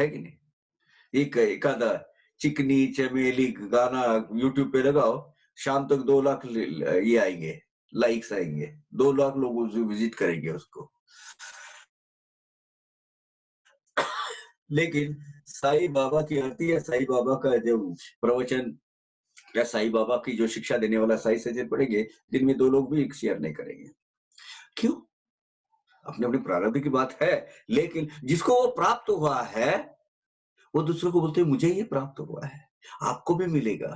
है कि नहीं? एखादा चिकनी चमेली गाना यूट्यूब पे लगाओ, शाम तक 2 लाख ये आएंगे, लाइक्स आएंगे, 2 लाख लोग विजिट करेंगे उसको। लेकिन साईं बाबा की आरती या साईं बाबा का जो प्रवचन या साईं बाबा की जो शिक्षा देने वाला साईं सजन पढ़ेंगे, दिन में 2 लोग भी शेयर नहीं करेंगे। क्यों? अपने-अपने प्रारब्ध की बात है, लेकिन जिसको वो प्राप्त हुआ है, वो दूसरों को बोलते हैं मुझे ये प्राप्त हुआ है, आपको भी मिलेगा।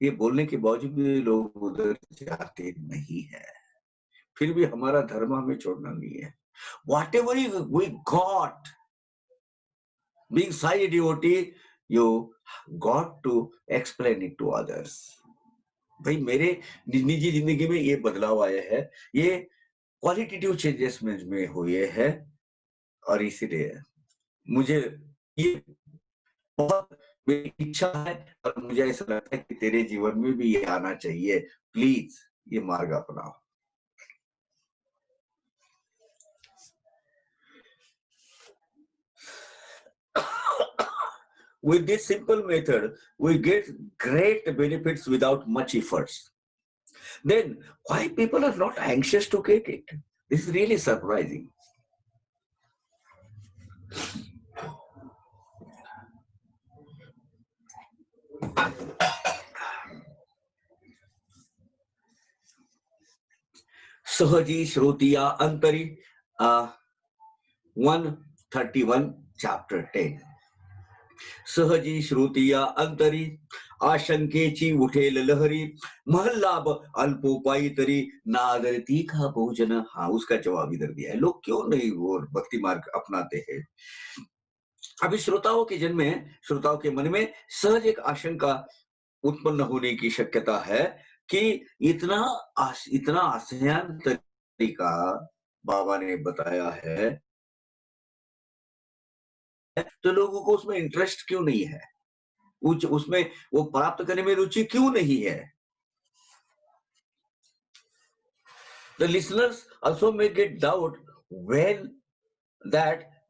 ये बोलने के बावजूद भी लोग उधर जाते नहीं है। फिर भी हमारा धर्म हमें छोड़ना नहीं है। Whatever we got, being Sai devotee, you got to explain it to others. भाई मेरे निजी जिंदगी में ये बदलाव आया है, ये क्वालिटेटिव चेंजेस में हुए हैं और इसीलिए मुझे ये बहुत मेरी इच्छा है और मुझे ऐसा लगता है कि तेरे जीवन में भी ये आना चाहिए। प्लीज ये मार्ग अपनाओ। With this simple method, we get great benefits without much efforts. Then why people are not anxious to get it? This is really surprising. Sahaji Shrutiya Antari, 131 chapter 10. सहजी श्रुतिया अंतरी आशंकेची उठेल लहरी महल्लाभ अल्पोपाई तरी नादरती का भोजन। हाँ, उसका जवाब इधर दिया है। लोग क्यों नहीं वो भक्ति मार्ग अपनाते हैं? अभी श्रोताओं के जन्म में, श्रोताओं के मन में सहज एक आशंका उत्पन्न होने की शक्यता है कि इतना आसान तरीका बाबा ने बताया है, तो लोगों को उसमें इंटरेस्ट क्यों नहीं है? उसमें वो प्राप्त करने में रुचि क्यों नहीं है? The listeners also may get doubt when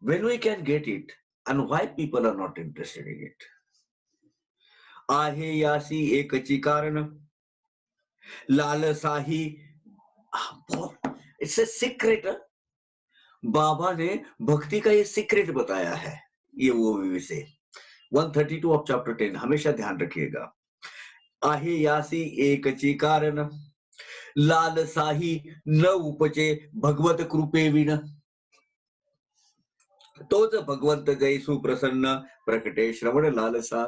we can get it and why people are not interested in it. आहे यासी एकची कारण लालसाही, इट्स ए सीक्रेट। बाबा ने भक्ति का ये सीक्रेट बताया है। ये वो विषय 132 ऑफ चैप्टर 10 हमेशा ध्यान रखिएगा। आहे यासी एकची कारण लालसाही न उपचे भगवत कृपे विन, तोच भगवंत जय सुप्रसन्न प्रकटे श्रवण लालसा।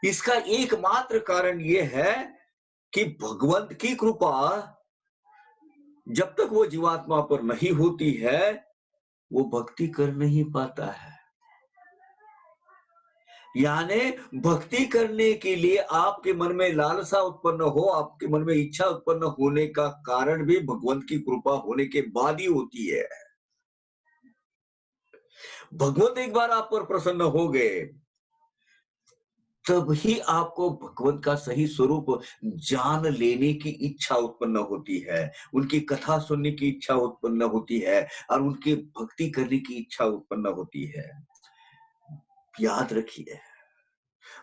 इसका एकमात्र कारण यह है कि भगवंत की कृपा जब तक वो जीवात्मा पर नहीं होती है, वो भक्ति कर नहीं पाता है। यानी भक्ति करने के लिए आपके मन में लालसा उत्पन्न हो, आपके मन में इच्छा उत्पन्न होने का कारण भी भगवंत की कृपा होने के बाद ही होती है। भगवंत एक बार आप पर प्रसन्न हो गए, तब ही आपको भगवंत का सही स्वरूप जान लेने की इच्छा उत्पन्न होती है, उनकी कथा सुनने की इच्छा उत्पन्न होती है और उनकी भक्ति करने की इच्छा उत्पन्न होती है। याद रखिए,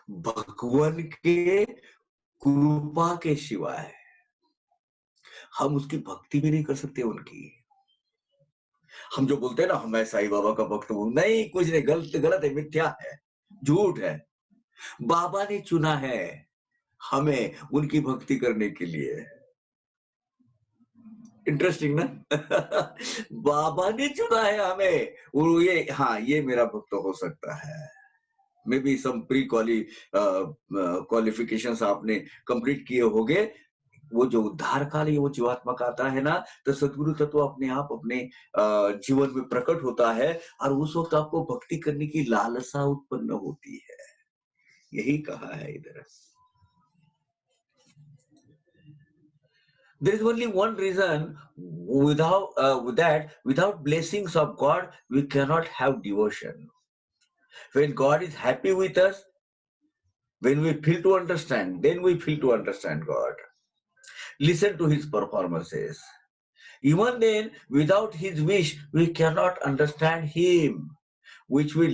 भगवान के कृपा के सिवाय हम उसकी भक्ति भी नहीं कर सकते उनकी। हम जो बोलते हैं ना, मैं साईं बाबा का भक्त हूं, नहीं, कुछ नहीं, गलत है, मिथ्या है, झूठ है। बाबा ने चुना है हमें उनकी भक्ति करने के लिए। इंटरेस्टिंग ना? बाबा ने चुना है हमें, और ये मेरा भक्त हो सकता है। Maybe some pre qualifications आपने कंप्लीट किए होंगे। वो जो उद्धार काल वो जीवात्मा का आता है ना, तो सदगुरु तत्व अपने आप अपने जीवन में प्रकट होता है और उस वक्त आपको भक्ति करने की लालसा उत्पन्न होती है। यही कहा है इधर। There is only one reason, without blessings of God, we cannot have devotion. When God is happy with us, when we feel to understand, then we feel to understand God. Listen to His performances. Even then, without His wish, we cannot understand Him. which will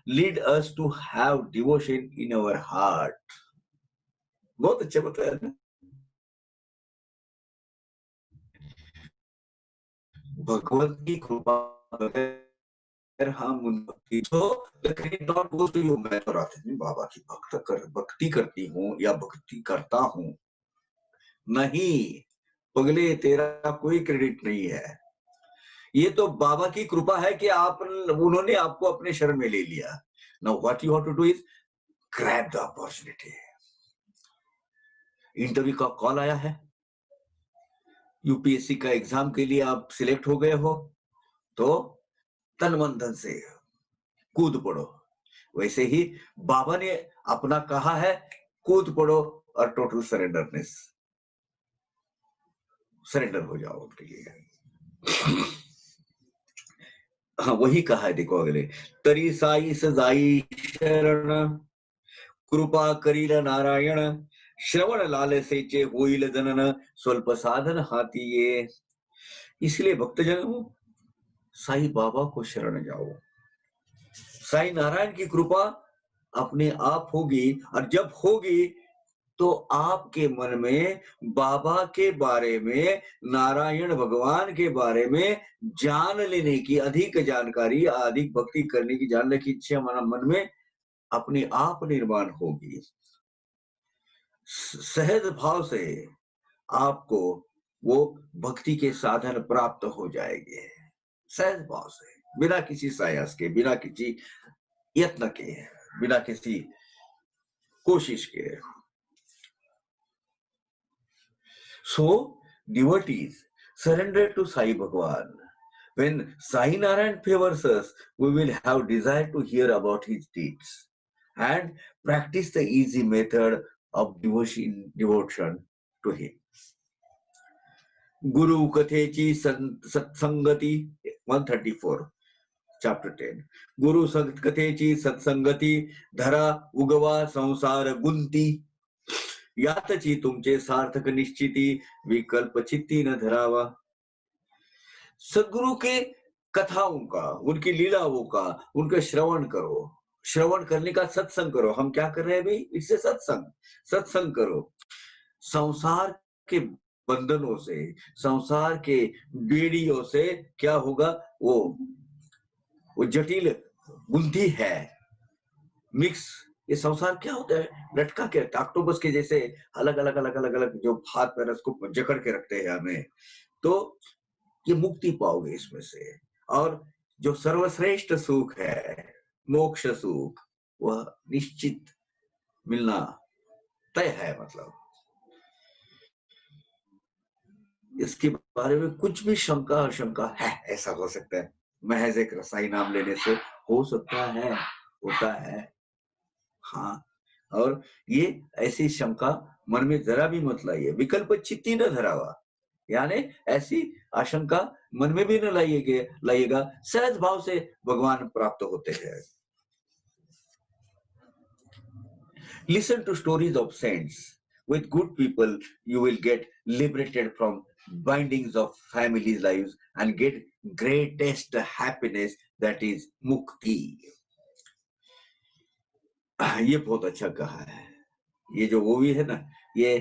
lead us to have devotion in our heart. बहुत अच्छा बताया ना। भगवत की कृपा अगर हम उन भक्ति तो नॉट गो टू यू, मैं तो रात में बाबा की भक्ति करती हूँ या भक्ति करता हूँ, नहीं पगले, तेरा कोई क्रेडिट नहीं है। ये तो बाबा की कृपा है कि उन्होंने आपको अपने शरण में ले लिया। Now what you have to do is grab the opportunity. Interview का कॉल आया है, यूपीएससी का एग्जाम के लिए आप सिलेक्ट हो गए हो, तो तन मन धन से कूद पड़ो। वैसे ही बाबा ने अपना कहा है, कूद पड़ो और टोटल सरेंडर हो जाओ उनके लिए। हाँ वही कहा है, देखो अगले, तरी साई सजाई शरण कृपा करील नारायण श्रवण लाल सेचे होइल जनन स्वल्प साधन हाथी ये। इसलिए भक्तजन साई बाबा को शरण जाओ, साई नारायण की कृपा अपने आप होगी, और जब होगी तो आपके मन में बाबा के बारे में, नारायण भगवान के बारे में जान लेने की, अधिक जानकारी, अधिक भक्ति करने की, जानने की इच्छा मन में अपने आप निर्माण होगी। सहज भाव से आपको वो भक्ति के साधन प्राप्त हो जाएंगे, सहज भाव से, बिना किसी सायास के, बिना किसी यत्न के, बिना किसी कोशिश के। So devotees surrender to Sai Bhagwan. When Sai Narayan favors us, we will have desire to hear about his deeds and practice the easy method of devotion to him. Guru Kathechi Satsangati 134 chapter 10. Guru Kathechi Satsangati Dhara Ugava Samsara Gunti यातची तुमचे सार्थक निश्चिती विकल्प चित्ती न धरावा। सदगुरु के कथाओं का, उनकी लीलाओं का, उनका श्रवण करो, श्रवण करने का सत्संग करो। हम क्या कर रहे हैं भाई, इससे सत्संग करो। संसार के बंधनों से, संसार के बेड़ियों से क्या होगा, वो जटिल बुद्धि है, मिक्स। ये संसार क्या होता है, लटका के रखता, ऑक्टोपस के जैसे अलग अलग जो हाथ पैर उसको जकड़ के रखते हैं हमें। तो ये मुक्ति पाओगे इसमें से, और जो सर्वश्रेष्ठ सुख है, मोक्ष सुख, वह निश्चित मिलना तय है। मतलब इसके बारे में कुछ भी शंका आशंका है, ऐसा हो सकता है महज एक रसाई नाम लेने से हो सकता है, होता है। हाँ, और ये ऐसी शंका मन में जरा भी मत लाइए। विकल्प चित्ती न धरावा, यानी ऐसी आशंका मन में भी न लाइएगा। सहज भाव से भगवान प्राप्त होते हैं। Listen to stories of saints. With good people, you will get liberated from bindings of family's lives and get greatest happiness, that is mukti. ये बहुत अच्छा कहा है। ये जो वो भी है ना, ये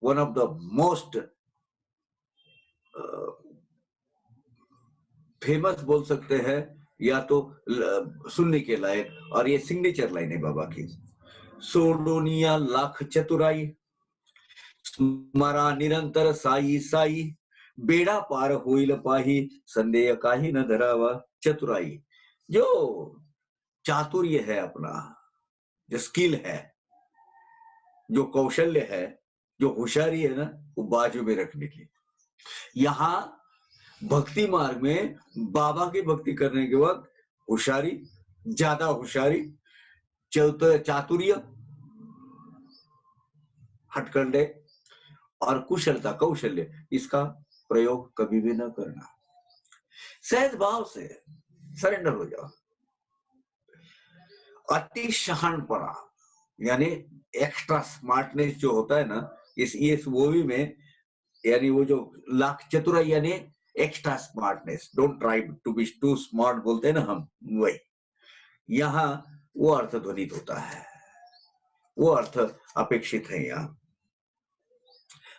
one of the most famous बोल सकते हैं, या तो सुनने के लायक, और ये सिग्नेचर लाइन है बाबा की। सोडोनिया लाख चतुराई स्मरा निरंतर साई साई, बेड़ा पार होइल पाही संदेह काहि न धरावा। चतुराई, जो चातुर्य है अपना, जो स्किल है, जो कौशल्य है, जो होशियारी है ना, वो बाजू में रखने की। यहाँ भक्ति मार्ग में बाबा की भक्ति करने के वक्त होशियारी, ज्यादा होशियारी, चातुर्य, हटकंडे और कुशलता, कौशल्य, इसका प्रयोग कभी भी न करना। सहज भाव से सरेंडर हो जाओ। अति शहानपना यानी एक्स्ट्रा स्मार्टनेस जो होता है ना, इस मूवी में, यानी वो जो लाख चतुराई, यानी extra smartness, don't try to be too smart बोलते हैं ना हम, वही यहाँ वो अर्थ ध्वनित होता है, वो अर्थ अपेक्षित है। यहाँ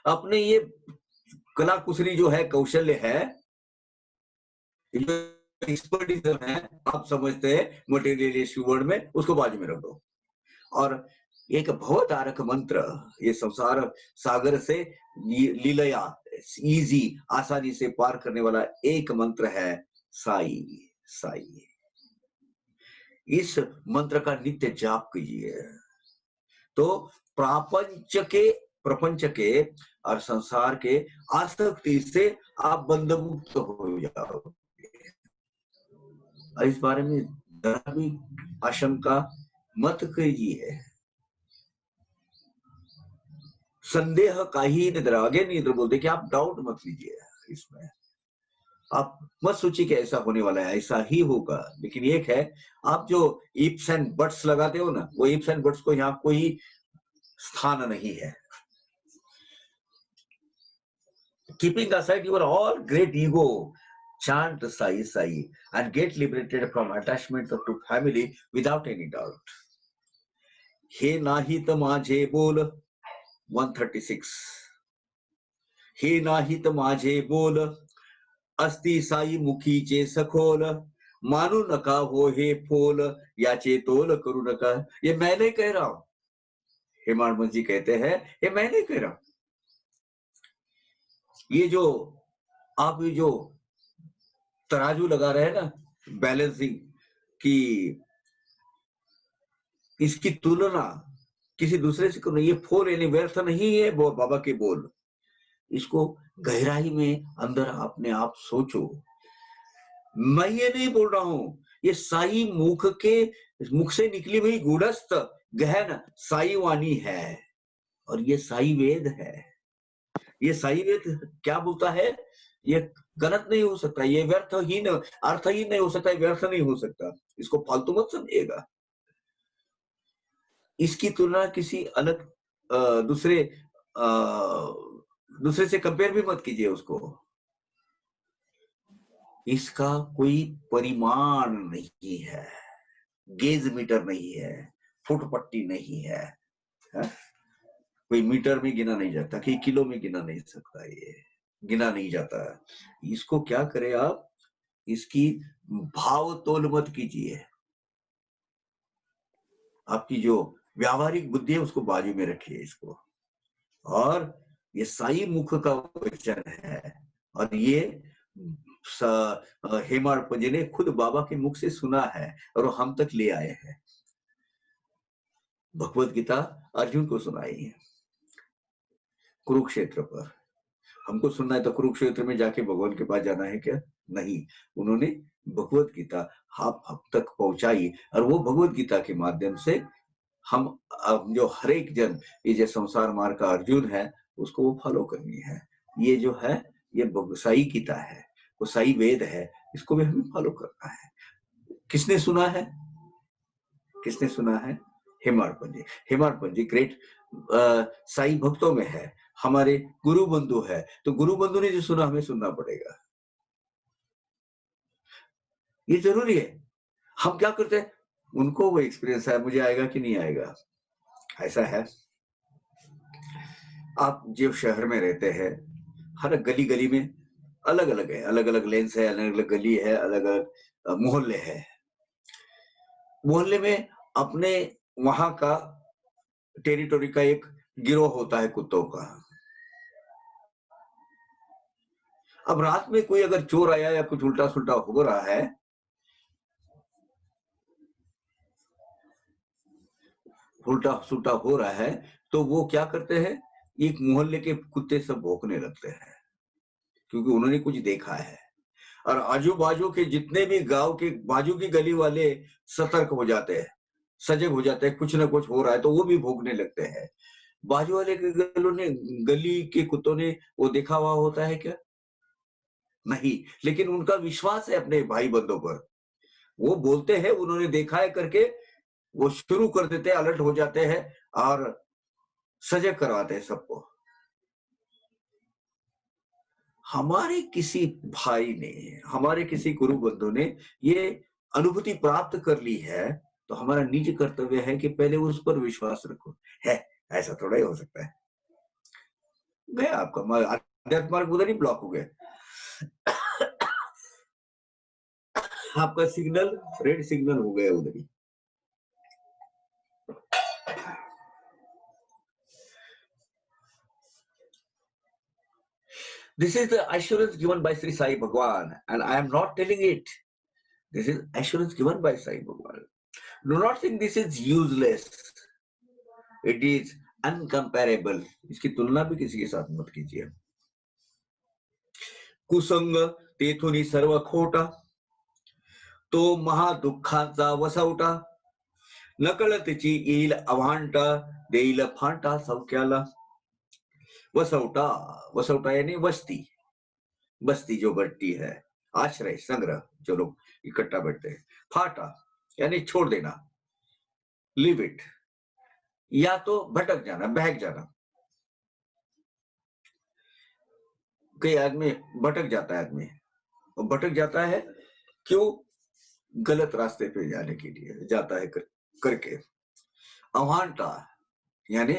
अपने ये कला कुशली जो है, कौशल्य है, एक्सपर्टीज है, आप समझते हैं मटेरियलिस्टिक वर्ड में, उसको बाजू में रख दो। और एक भवतारक मंत्र, ये संसार सागर से लीलया इजी आसानी से पार करने वाला एक मंत्र है साई। साई, इस मंत्र का नित्य जाप कीजिए तो प्रपंच के और संसार के आसक्ति से आप बंधमुक्त हो जाओगे। इस बारे में जरा भी आशंका मत कीजिए, संदेह का ही निद्रा, आगे निद्रा बोलते कि आप डाउट मत लीजिए इसमें, आप मत सोचिए कि ऐसा होने वाला है, ऐसा ही होगा। लेकिन एक है, आप जो इप्स एंड बट्स लगाते हो ना, वो इप्स एंड बट्स को यहाँ कोई स्थान नहीं है। Keeping aside your all great ego, chant Sai Sai and get liberated from attachment to family without any doubt. हे नाहित माझे बोल 136, हे नाहित माझे बोल अस्ति साई मुखीचे सखोल, मानू नका हो हे फोल याचे तोल करू नका। ये मैं नहीं कह रहा हूं, हेमाडमल जी कहते हैं, ये मैं नहीं कह रहा हूं। ये जो आप ये जो तराजू लगा रहे हैं ना, बैलेंसिंग की, इसकी तुलना किसी दूसरे से करो, ये फोल यानी व्यर्थ नहीं है वो बाबा के बोल। इसको गहराई में अंदर अपने आप सोचो। मैं ये नहीं बोल रहा हूं, ये साई मुख से निकली हुई गूढ़स्थ गहन साई वाणी है, और ये साई वेद है। ये साई वेद क्या बोलता है, ये गलत नहीं हो सकता, ये व्यर्थहीन अर्थहीन नहीं हो सकता, व्यर्थ नहीं हो सकता, इसको फालतू मत समझिएगा। इसकी तुलना किसी अलग दूसरे से कंपेयर भी मत कीजिए उसको। इसका कोई परिमाण नहीं है, गेज मीटर नहीं है, फुट पट्टी नहीं है, कोई मीटर में गिना नहीं जाता, कि किलो में गिना नहीं सकता, ये गिना नहीं जाता। इसको क्या करें आप, इसकी भाव तोल मत कीजिए, आपकी जो व्यावहारिक बुद्धि है उसको बाजू में रखिए इसको। और ये साई मुख का वचन है, और ये हेमाड़ जी ने खुद बाबा के मुख से सुना है और हम तक ले आए हैं। भगवत गीता अर्जुन को सुनाई है कुरुक्षेत्र पर। हमको सुनना है तो कुरुक्षेत्र में जाके भगवान के पास जाना है क्या? नहीं, उन्होंने भगवत गीता हम तक पहुंचाई, और वो भगवत गीता के माध्यम से हम जो हर एक जन, ये जो संसार मार्ग का अर्जुन है, उसको वो फॉलो करनी है। ये जो है ये साई गीता है, वो साई वेद है, इसको भी हमें फॉलो करना है। किसने सुना है? किसने सुना है? हेमाडपंत जी। हेमाडपंत जी ग्रेट साई भक्तों में है, हमारे गुरु बंधु है, तो गुरु बंधु ने जो सुना हमें सुनना पड़ेगा, ये जरूरी है। हम क्या करते हैं, उनको वो एक्सपीरियंस है, मुझे आएगा कि नहीं आएगा, ऐसा है। आप जो शहर में रहते हैं, हर गली गली में अलग अलग है, अलग अलग लेंस है, अलग अलग गली है, अलग अलग मोहल्ले है। मोहल्ले में अपने वहां का टेरिटोरी का एक गिरोह होता है कुत्तों का। अब रात में कोई अगर चोर आया या कुछ उल्टा सुल्टा हो रहा है, उल्टा सुल्टा हो रहा है, तो वो क्या करते हैं, एक मोहल्ले के कुत्ते सब भौंकने लगते हैं, क्योंकि उन्होंने कुछ देखा है। और आजू बाजू के जितने भी गांव के बाजू की गली वाले सतर्क हो जाते हैं, सजग हो जाते हैं, कुछ ना कुछ हो रहा है तो वो भी भौंकने लगते हैं। बाजू वाले के गली के कुत्तों ने वो देखा हुआ होता है क्या? नहीं, लेकिन उनका विश्वास है अपने भाई बंधुओं पर, वो बोलते हैं उन्होंने देखा है करके, वो शुरू कर देते हैं, अलर्ट हो जाते हैं और सजग करवाते हैं सबको। हमारे किसी भाई ने, हमारे किसी गुरु बंधु ने ये अनुभूति प्राप्त कर ली है, तो हमारा निजी कर्तव्य है कि पहले उस पर विश्वास रखो। है, ऐसा थोड़ा ही हो सकता है। गया आपका अध्यात्म मार्ग उधर ही ब्लॉक हो गया। आपका सिग्नल रेड सिग्नल हो गया उधर ही। This is the assurance given by Sri Sai Bhagwan, and I am not telling it. This is assurance given by Sai Bhagwan. Do not think this is useless. It is uncomparable. इसकी तुलना भी किसी के साथ मत कीजिए। कुसंग तेथुनी सर्व खोटा, तो महादुःखाचा वसवटा, नकळतची येईल अभांटा, देईल फांटा सौख्याला। वसवटा, वसवटा यानी बस्ती, बस्ती जो बढ़ती है, आश्रय संग्रह जो लोग इकट्ठा बैठते हैं। फाटा यानी छोड़ देना, लिव इट, या तो भटक जाना, बहक जाना। कई आदमी भटक जाता है, आदमी और भटक जाता है क्यों? गलत रास्ते पे जाने के लिए जाता है करके। अवांटा यानी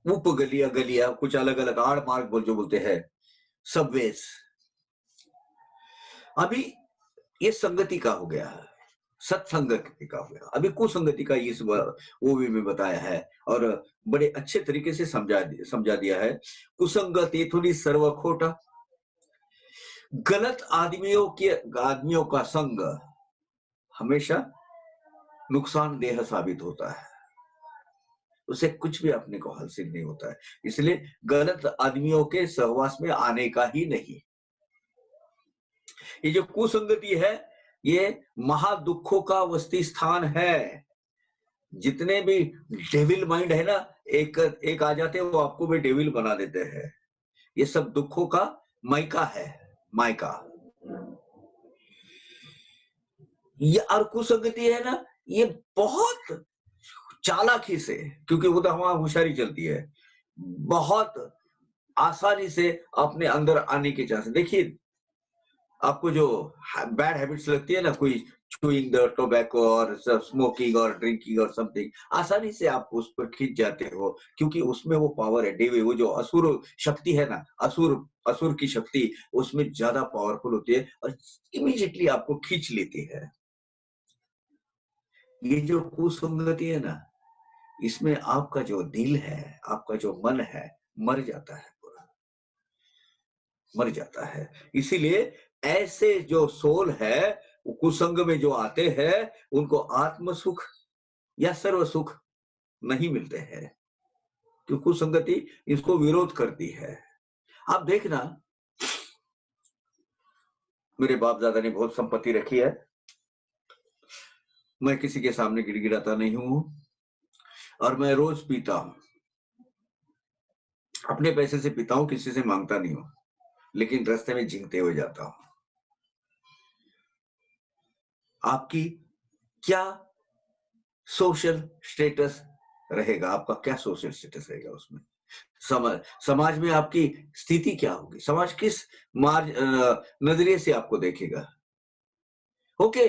उप गलिया गलिया, कुछ अलग अलग आड़ मार्ग बोल जो बोलते हैं, सबवेज। अभी ये संगति का हो गया, सत्संगति का हो गया। अभी कुसंगति का इस वो भी मैं बताया है और बड़े अच्छे तरीके से समझा दिया है। कुसंगति थोड़ी सर्व खोटा, गलत आदमियों का संग हमेशा नुकसानदेह साबित होता है, उसे कुछ भी अपने को हासिल नहीं होता है। इसलिए गलत आदमियों के सहवास में आने का ही नहीं। ये जो कुसंगति है, ये महादुखों का वसती स्थान है। जितने भी डेविल माइंड है ना, एक आ जाते हैं, वो आपको भी डेविल बना देते हैं। ये सब दुखों का मायका है, मायका। ये और कुसंगति है ना, ये बहुत चालाकी से, क्योंकि वो तो हमारी होशियारी चलती है, बहुत आसानी से अपने अंदर आने की चांस। देखिए, आपको जो बैड हैबिट्स लगती है ना, कोई चूइंग द टोबैको और स्मोकिंग और ड्रिंकिंग और समथिंग, आसानी से आप उस पर खींच जाते हो, क्योंकि उसमें वो पावर है। देवी, वो जो असुर शक्ति है ना, असुर की शक्ति उसमें ज्यादा पावरफुल होती है और इमीडिएटली आपको खींच लेती है। ये जो कुसंगति है ना, इसमें आपका जो दिल है, आपका जो मन है, मर जाता है, पूरा मर जाता है। इसीलिए ऐसे जो सोल है, वो कुसंग में जो आते हैं, उनको आत्म सुख या सर्व सुख नहीं मिलते हैं, क्योंकि कुसंगति इसको विरोध करती है। आप देखना, मेरे बाप दादा ने बहुत संपत्ति रखी है, मैं किसी के सामने गिड़गिड़ाता नहीं हूं और मैं रोज पीता हूं, अपने पैसे से पीता हूं, किसी से मांगता नहीं हूं, लेकिन रास्ते में झिंगते हुए जाता हूं। आपकी क्या सोशल स्टेटस रहेगा? आपका क्या सोशल स्टेटस रहेगा उसमें? समाज में आपकी स्थिति क्या होगी? समाज किस नजरिए से आपको देखेगा? Okay,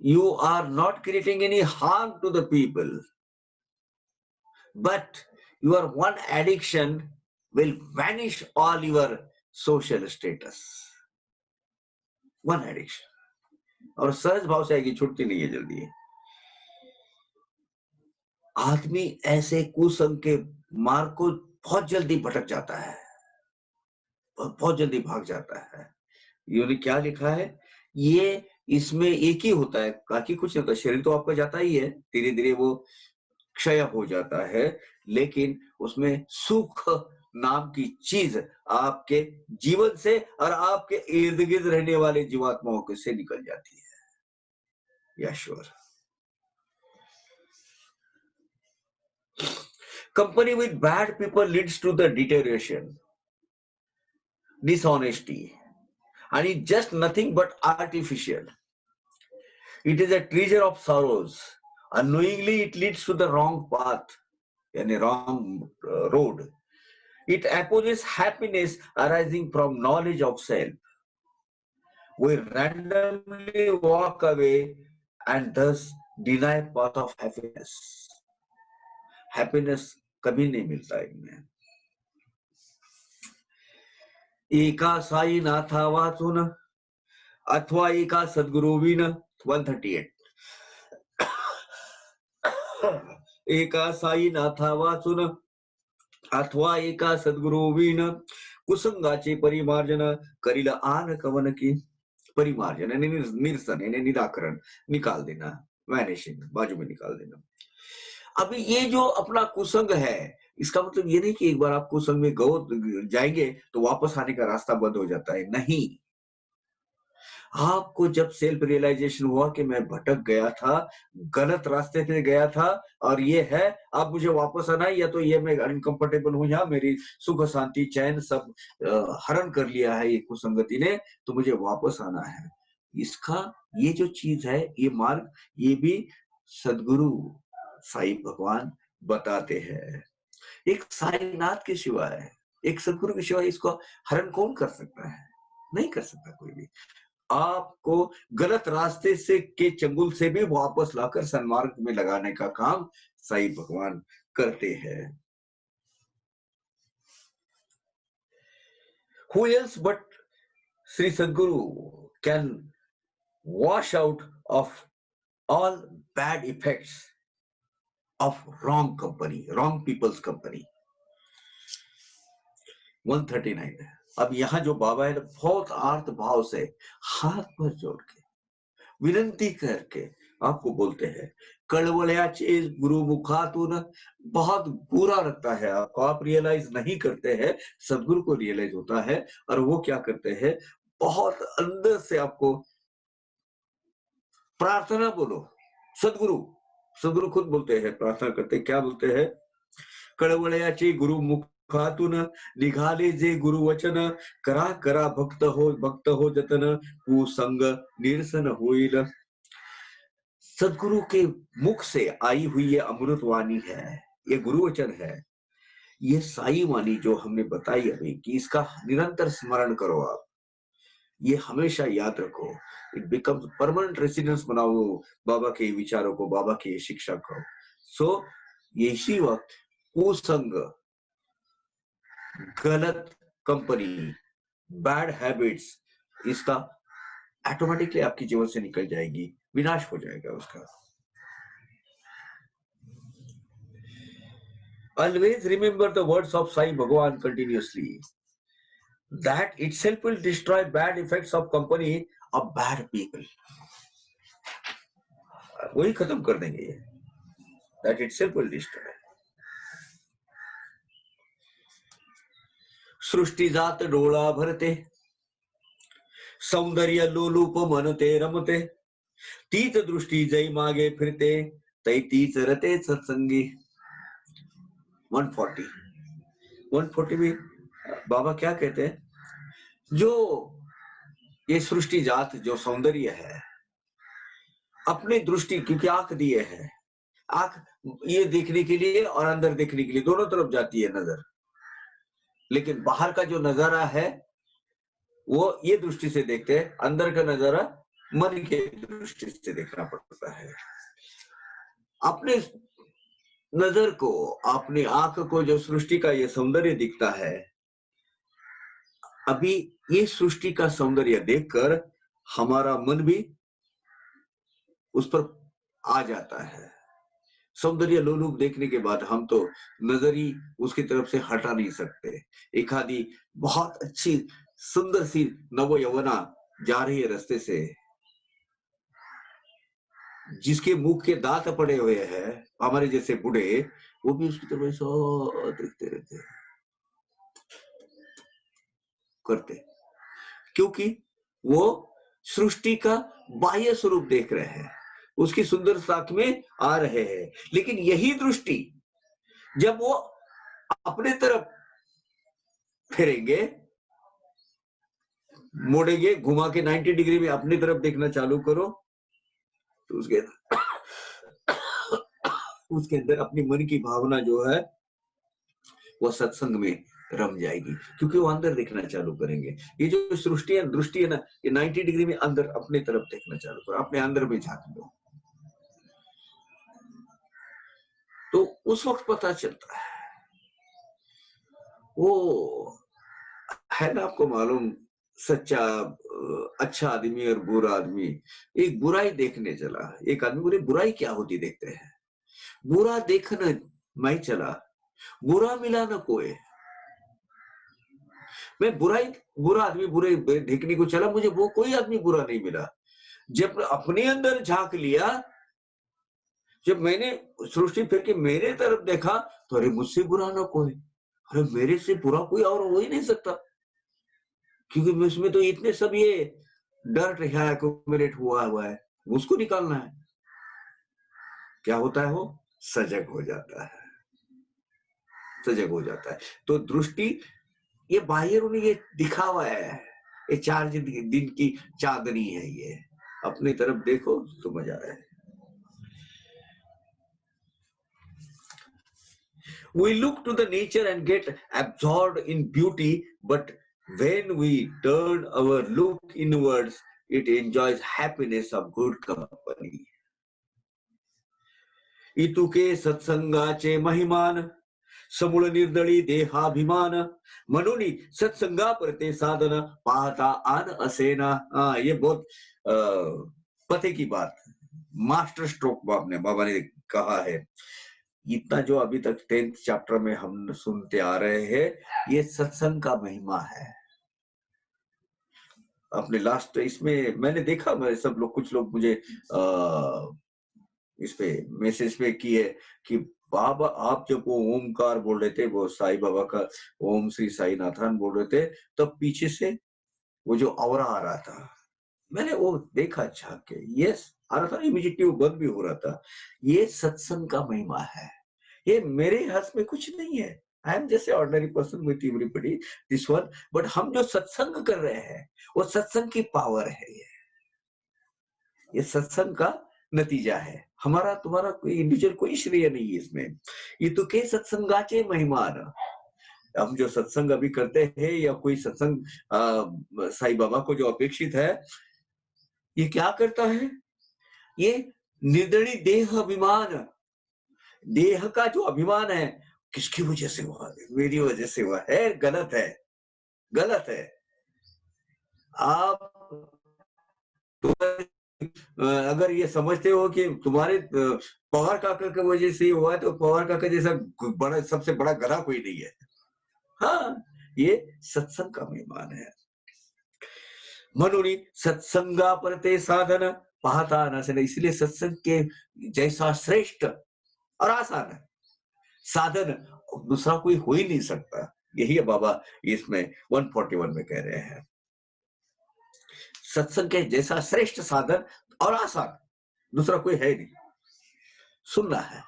you are not creating any harm to the people, but your one addiction will vanish all your social status. One addiction, और सहज भाव से आएगी, छुट्टी नहीं है जल्दी। आदमी ऐसे कुसंग के मार्ग को बहुत जल्दी भटक जाता है, बहुत जल्दी भाग जाता है। इन्होंने क्या लिखा है, ये इसमें एक ही होता है, बाकी कुछ नहीं होता। शरीर तो आपका जाता ही है, धीरे धीरे वो क्षय हो जाता है, लेकिन उसमें सुख नाम की चीज आपके जीवन से और आपके इर्द गिर्द रहने वाले जीवात्माओं से निकल जाती है। या sure. Company with bad people leads to the deterioration, dishonesty, and it's just nothing but artificial. It is a treasure of sorrows. Unknowingly, it leads to the wrong path. यानी wrong road. It opposes happiness arising from knowledge of self. We randomly walk away and thus deny path of happiness. Happiness कभी नहीं मिलता इनमें. एका साई नाथा वाचून अथवा एका सद्गुरुविन 138. एका साई नाथा वाचून अथवा एका सद्गुरुविन कुसंगाचे परिमार्जन करील आन कवन की. परिमार्जन यानी निरसन यानी निराकरण, निकाल देना, वैनिशिंग, बाजू में निकाल देना. अभी ये जो अपना कुसंग है, इसका मतलब ये नहीं कि एक बार आप कुसंग में जाएंगे तो वापस आने का रास्ता बंद हो जाता है. नहीं, आपको जब सेल्फ रियलाइजेशन हुआ कि मैं भटक गया था, गलत रास्ते पे गया था और ये है, अब मुझे वापस आना है, या तो ये मैं अनकंफर्टेबल हूं, यहाँ मेरी सुख शांति चैन सब हरण कर लिया है ये कुसंगति ने, तो मुझे वापस आना है. इसका ये जो चीज है, ये मार्ग, ये भी सदगुरु साईं भगवान बताते हैं. एक साईनाथ के सिवाय, एक सदगुरु के सिवाय इसको हरण कौन कर सकता है? नहीं कर सकता कोई भी. आपको गलत रास्ते से के चंगुल से भी वापस लाकर सन्मार्ग में लगाने का काम साईं भगवान करते हैं. Who else but Sri Sadguru can wash out of all bad effects of wrong company, wrong people's company. 139 है. अब यहाँ जो बाबा है बहुत आर्त भाव से हाथ पर जोड़ के विनंती करके आपको बोलते हैं, कड़वल्याचे गुरु मुखातून. बहुत बुरा लगता है आपको, आप रियलाइज नहीं करते हैं, सदगुरु को रियलाइज होता है और वो क्या करते हैं, बहुत अंदर से आपको प्रार्थना बोलो. सदगुरु खुद बोलते हैं, प्रार्थना करते हैं, क्या बोलते हैं, कळवळ्याचे गुरु मुखातून निघाले जे गुरु वचन, करा करा भक्त हो जतन, कुसंग निरसन होईल. सदगुरु के मुख से आई हुई ये अमृत वाणी है, ये गुरु वचन है, ये साई वाणी जो हमने बताई अभी कि इसका निरंतर स्मरण करो आप, ये हमेशा याद रखो. इट बिकम्स परमानेंट रेसिडेंस बनाओ बाबा के विचारों को, बाबा की शिक्षा को. सो इसी वक्त कुसंग, गलत कंपनी, बैड हैबिट्स, इसका ऑटोमेटिकली आपकी जीवन से निकल जाएगी, विनाश हो जाएगा उसका. Always remember the words of Sai Bhagwan continuously. That itself will destroy bad effects of company of bad people. वही खत्म कर देंगे ये. That itself will destroy. सृष्टि जात डोळा भरते, सौंदर्य लोलूप मनते रमते, तीच दृष्टी जय मागे फिरते, तै तीच रते सत्संगी. 140 में बाबा क्या कहते हैं, जो ये सृष्टि जात जो सौंदर्य है, अपनी दृष्टि, क्योंकि आंख दिए है, आंख ये देखने के लिए और अंदर देखने के लिए दोनों तरफ जाती है नजर, लेकिन बाहर का जो नजारा है वो ये दृष्टि से देखते हैं, अंदर का नजारा मन के दृष्टि से देखना पड़ता है. अपने नजर को, अपनी आंख को जो सृष्टि का ये सौंदर्य दिखता है, अभी ये सृष्टि का सौंदर्य देखकर हमारा मन भी उस पर आ जाता है. सौंदर्य लोलुप देखने के बाद हम तो नजर ही उसकी तरफ से हटा नहीं सकते. एक आदि बहुत अच्छी सुंदर सी नव यौवना जा रही है रास्ते से, जिसके मुख के दांत पड़े हुए हैं, हमारे जैसे बूढ़े, वो भी उसकी तरफ ऐसा देखते रहते हैं, करते, क्योंकि वो सृष्टि का बाह्य स्वरूप देख रहे हैं, उसकी सुंदरता में आ रहे हैं. लेकिन यही दृष्टि जब वो अपने तरफ फिरेंगे, मोड़ेंगे, घुमा के 90 डिग्री में अपनी तरफ देखना चालू करो, तो उसके उसके अंदर अपनी मन की भावना जो है वो सत्संग में रम जाएगी, क्योंकि वो अंदर देखना चालू करेंगे। ये जो सृष्टि है, दृष्टि है ना, ये 90 डिग्री में अंदर अपने तरफ देखना चालू करो, अपने अंदर में झांक लो, तो उस वक्त पता चलता है वो है ना, आपको मालूम, सच्चा अच्छा आदमी और बुरा आदमी, एक बुराई देखने चला, एक आदमी बोले बुराई क्या होती देखते हैं, बुरा देखने मैं चला, बुरा मिला न कोई, मैं बुराई, बुरा आदमी बुरे देखने को चला, मुझे वो कोई आदमी बुरा नहीं मिला। जब अपने अंदर झांक लिया, जब मैंने सृष्टि फिर के मेरे तरफ देखा, तो अरे मुझसे बुरा ना कोई, अरे मेरे से बुरा कोई और हो ही नहीं सकता, क्योंकि उसमें तो इतने सब ये डर्ट है एक्यूमुलेट हुआ है, उसको निकालना है। क्या होता है, वो सजग हो जाता है, सजग हो जाता है। तो दृष्टि, ये बाहर उन्हें ये दिखावा है, ये 4 दिन की चांदनी है, ये अपनी तरफ देखो तो मजा है। We look to the nature and get absorbed in beauty, but when we turn our look inwards, it enjoys happiness of good company. इतुके सत्संगाचे महिमान, समूळ निर्दळी देहाभिमान, म्हणून सत्संगा परते साधन, पाहता आन असेना। ये बहुत पते की बात, मास्टर स्ट्रोक बाबा ने कहा है। इतना जो अभी तक 10th चैप्टर में हम सुनते आ रहे हैं, ये सत्संग का महिमा है। अपने लास्ट इसमें मैंने देखा, मैं सब लोग, कुछ लोग मुझे इस पे मैसेज पे किए कि बाबा आप जब वो ओमकार बोल रहे थे, वो साईं बाबा का ओम श्री साई नाथान बोल रहे थे, तब पीछे से वो जो औरा आ रहा था, मैंने वो देखा झांक के, यस आ रहा था, इमीडिएटली वो बंद भी हो रहा था। ये सत्संग का महिमा है, ये मेरे हाथ में कुछ नहीं है। आई एम जैसे ordinary person with everybody this one, but हम जो सत्संग कर रहे हैं वो सत्संग की पावर है, ये सत्संग का नतीजा है। हमारा तुम्हारा कोई इंडिविजुअल कोई श्रेय नहीं है इसमें। ये तो के सत्संगाचे महिमान, हम जो सत्संग अभी करते हैं या कोई सत्संग साईं बाबा को जो अपेक्षित है, ये क्या करता है, ये निर्दयी देह अभिमान, देह का जो अभिमान है, किसकी वजह से हुआ, मेरी वजह से हुआ है, गलत है, गलत है। आप अगर ये समझते हो कि तुम्हारे पवार काका की वजह से हुआ है, तो पवार काका जैसा बड़ा, सबसे बड़ा गधा कोई नहीं है। हाँ, ये सत्संग का मेहमान है। म्हणून सत्संगा परते साधन, पाहता नसेन, इसलिए सत्संग के जैसा श्रेष्ठ और आसान साधन दूसरा कोई हो ही नहीं सकता। यही है बाबा इसमें 141 में कह रहे हैं, सत्संग के जैसा श्रेष्ठ साधन और आसान दूसरा कोई है नहीं, सुनना है।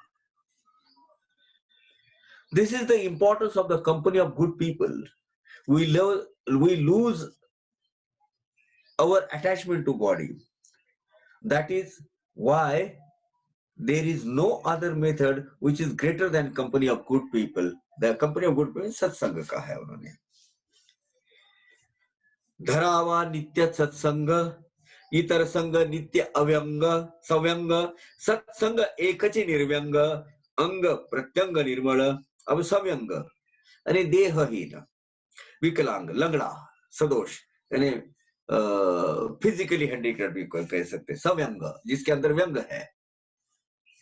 This is the importance of the company of good people. We lose our attachment to body. That is why there is no other method which is greater than company of good people. The company of good people सत्संग का है उन्होंने। धरावा नित्य सत्संग, इतर संग नित्य अव्यंग सव्यंग, सत्संग एकची निर्व्यंग, अंग प्रत्यंग निर्मळ, अब सव्यंग यानी देहहीन, विकलांग, लंगड़ा, सदोष यानी फिजिकली हैंडीक्राफ्ट भी कह सकते, सव्यंग जिसके अंदर व्यंग है।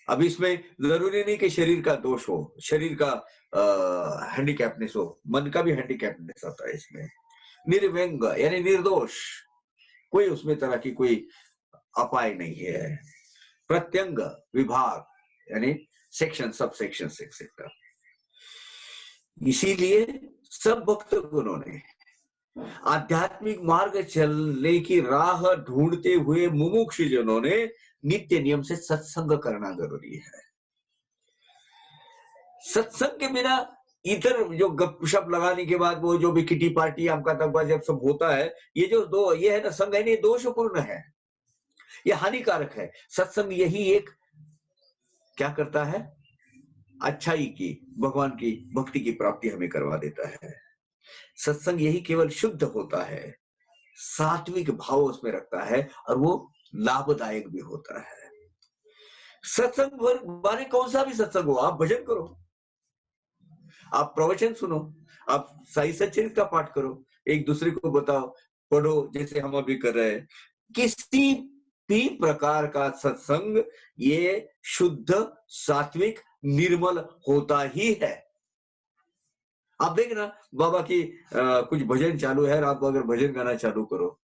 अब इसमें जरूरी नहीं कि शरीर का दोष हो, शरीर का हैंडीकैपनेस हो, मन का भी हैंडीकैपनेस आता है इसमें। निर्व्यंग यानी निर्दोष, कोई उसमें तरह की कोई अपाय नहीं है। प्रत्यंग विभाग यानी सेक्शन, सब सेक्शन, एक्सेट्रा। इसीलिए सब भक्त गुणों ने आध्यात्मिक मार्ग चलने की राह ढूंढते हुए मुमुक्षु जनों ने नित्य नियम से सत्संग करना जरूरी है। सत्संग के बिना इधर जो गपशप लगाने के बाद वो जो भी किटी पार्टी आपका तबा जब सब होता है, ये जो दो ये है ना संग है, ये दोषपूर्ण है, ये हानिकारक है। सत्संग यही एक क्या करता है, अच्छाई की, भगवान की भक्ति की प्राप्ति हमें करवा देता है। सत्संग यही केवल शुद्ध होता है, सात्विक भाव उसमें रखता है और वो लाभदायक भी होता है। सत्संग माने कौन सा भी सत्संग हो, आप भजन करो, आप प्रवचन सुनो, आप साई सच्चरित्र का पाठ करो, एक दूसरे को बताओ, पढ़ो, जैसे हम अभी कर रहे हैं। किसी भी प्रकार का सत्संग ये शुद्ध, सात्विक, निर्मल होता ही है। आप देखना बाबा की कुछ भजन चालू है और आप अगर भजन गाना चालू करो,